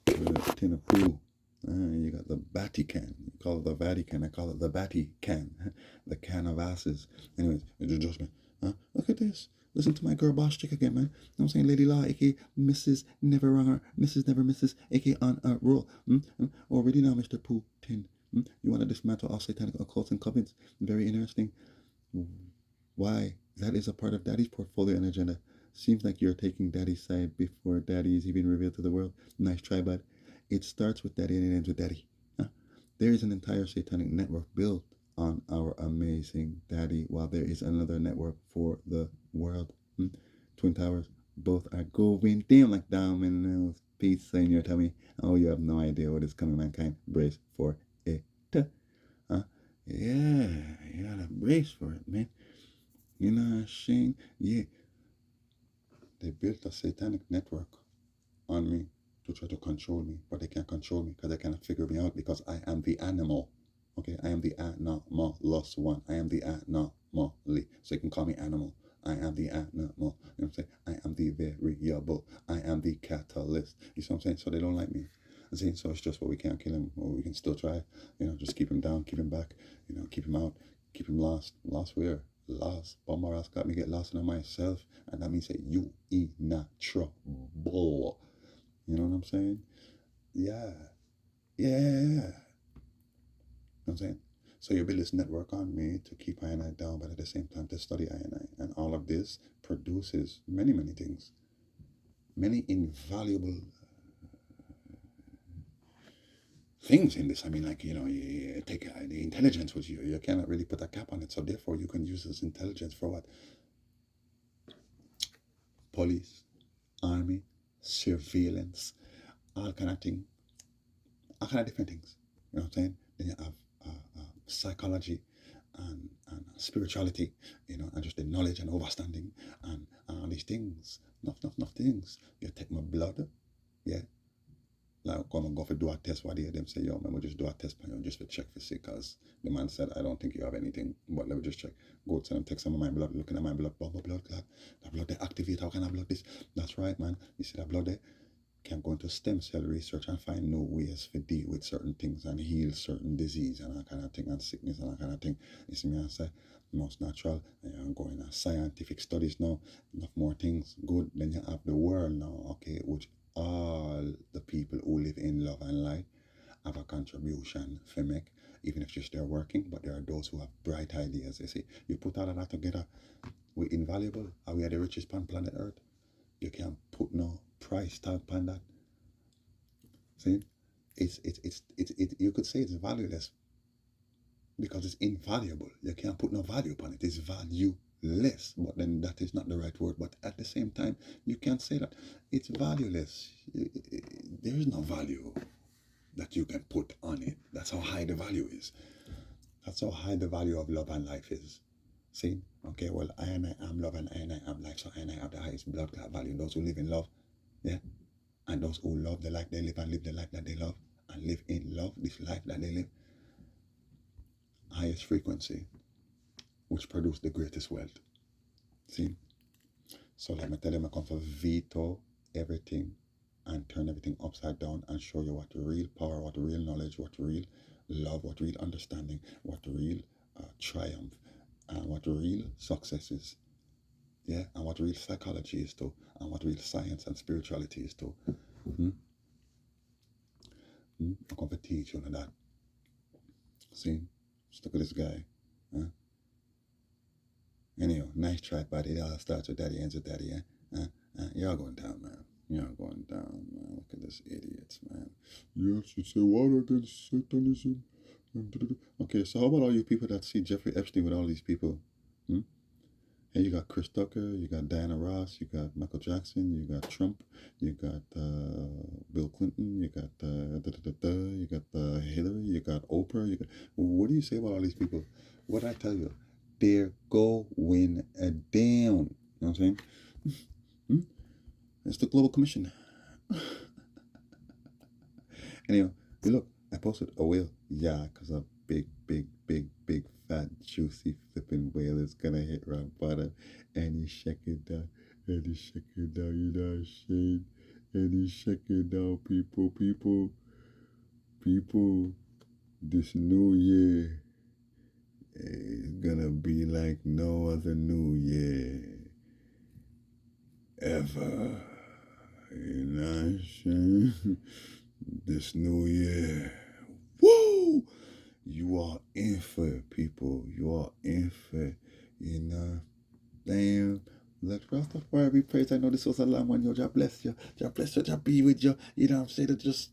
10 of Pooh. You got the Vatican. You call it the Vatican. I call it the Vatican. The can of asses. Anyways, it's a judgment. Look at this. Listen to my girl boss chick again, man. You know what I'm saying? Lady Law, aka Mrs. Never Wrong Her, Mrs. Never Misses, aka on a roll. Already now, Mr. Pooh 10. You want to dismantle all satanic occults and covens? Very interesting. Why? That is a part of Daddy's portfolio and agenda. Seems like you're taking Daddy's side before Daddy is even revealed to the world. Nice try, bud. It starts with Daddy and it ends with Daddy. There is an entire satanic network built on our amazing Daddy, while there is another network for the world. Twin Towers, both are going down like dominoes. Pizza in your tummy. Oh, you have no idea what is coming, mankind. Brace for it. Yeah, you gotta brace for it, man. You know what I'm saying? Yeah. They built a satanic network on me to try to control me, but they can't control me because they cannot figure me out because I am the animal. Okay, I am the anomalous one. I am the anomaly. So you can call me animal. I am the animal. You know what I'm saying? I am the variable. I am the catalyst. You see what I'm saying? So they don't like me. See, so it's just what we can't kill him, or we can still try. Just keep him down, keep him back. Keep him out, keep him lost. Lost where? Lost. Bombaras got me get lost in myself, and that means that you in trouble. You know what I'm saying? Yeah. Yeah. You know what I'm saying? So you build this network on me to keep I and I down, but at the same time to study I and I. And all of this produces many, many things. Many invaluable things in this. I mean, like, you take the intelligence with you. You cannot really put a cap on it. So therefore, you can use this intelligence for what? Police, army, surveillance, all kind of things. All kind of different things. You know what I'm saying? Then you have psychology and spirituality, and just the knowledge and understanding and all these things. Enough things. You take my blood, yeah. Like, come and go for do a test. What do them say, yo, man, we'll just do a test, man, just to check for sick, because the man said, I don't think you have anything, but let me just check. Go to them, take some of my blood, looking at my blood, blood clot. The blood they activate, how can I blood this? That's right, man. You see that blood there? Can go into stem cell research and find new ways to deal with certain things and heal certain disease and that kind of thing, and sickness and that kind of thing. You see me, I say, most natural. I'm going to scientific studies now, enough more things. Good. Then you have the world now, okay, which all the people who live in love and light have a contribution to make, even if just they're working, but there are those who have bright ideas. You see, you put all of that together, we're invaluable. Are we are the richest on planet Earth? You can't put no price tag on that. See, you could say it's valueless because it's invaluable. You can't put no value upon it. It's valueless, but then that is not the right word. But at the same time, you can't say that it's valueless. There is no value that you can put on it. That's how high the value is. That's how high the value of love and life is. See? Okay, well, I and I am love and I am life, so I and I have the highest blood clot value. Those who live in love, yeah, and those who love the life they live and live the life that they love and live in love, this life that they live, highest frequency, which produce the greatest wealth. See? So let me tell you, I come for veto everything and turn everything upside down and show you what real power, what real knowledge, what real love, what real understanding, what real triumph, and what real success is. Yeah, and what real psychology is too, and what real science and spirituality is too. I'm going to teach you that. See, just look at this guy. Huh? Anyhow, nice try, buddy. It all starts with daddy, ends with daddy. Y'all going down, man. Y'all going down, man. Look at this idiots, man. Yes, you say what against Satanism? Okay, so how about all you people that see Jeffrey Epstein with all these people? Hey, you got Chris Tucker, you got Diana Ross, you got Michael Jackson, you got Trump, you got Bill Clinton, you got you got Hillary, you got Oprah. What do you say about all these people? What did I tell you? they're going down. You know what I'm saying? It's the Global Commission. Anyway, you look, I posted a whale. Yeah, because a big, fat, juicy, flipping whale is going to hit rock bottom. And you shake it down. And you shake it down, you know what I'm saying? And you shake it down, people. This new year is going to be like no other new year ever. You know what I'm saying? This new year. Woo! You are in for it, people. You are in for it. You know? Damn. Let Rastafari be praised. I know this was a long one. Yo, God bless you. God bless you. God be with you. You know what I'm saying? To just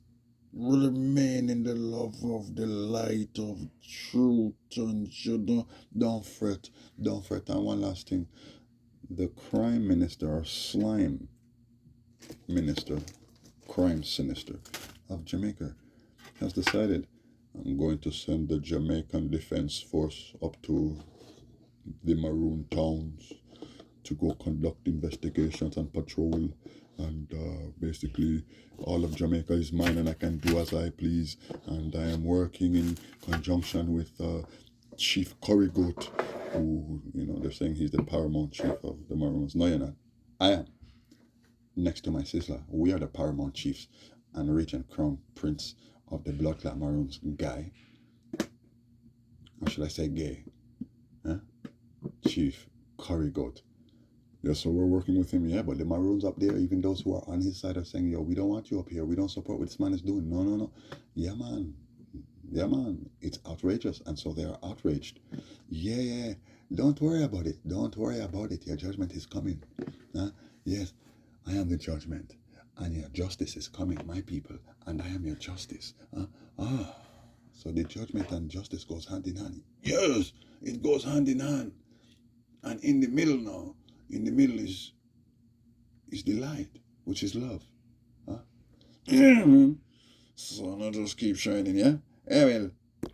remain in the love of the light of truth. And you don't fret. Don't fret. And one last thing. The crime minister or slime minister, crime sinister of Jamaica has decided, I'm going to send the Jamaican Defense Force up to the Maroon towns to go conduct investigations and patrol. And basically, all of Jamaica is mine and I can do as I please. And I am working in conjunction with Chief Corrigoat, who, you know, they're saying he's the paramount chief of the Maroons. No, you're not. I am. Next to my sister, we are the paramount chiefs and regent crown prince of the blood clot Maroons guy. Or should I say gay? Huh? Chief Corrigoat. Yeah, so we're working with him, yeah, but the Maroons up there, even those who are on his side are saying, yo, we don't want you up here. We don't support what this man is doing. No. Yeah, man. Yeah, man. It's outrageous. And so they are outraged. Yeah. Don't worry about it. Don't worry about it. Your judgment is coming. Huh? Yes, I am the judgment. And your justice is coming, my people. And I am your justice. Huh? So the judgment and justice goes hand in hand. Yes, it goes hand in hand. And in the middle now, in the middle is the light, which is love. Huh? So now just keep shining, yeah? Well,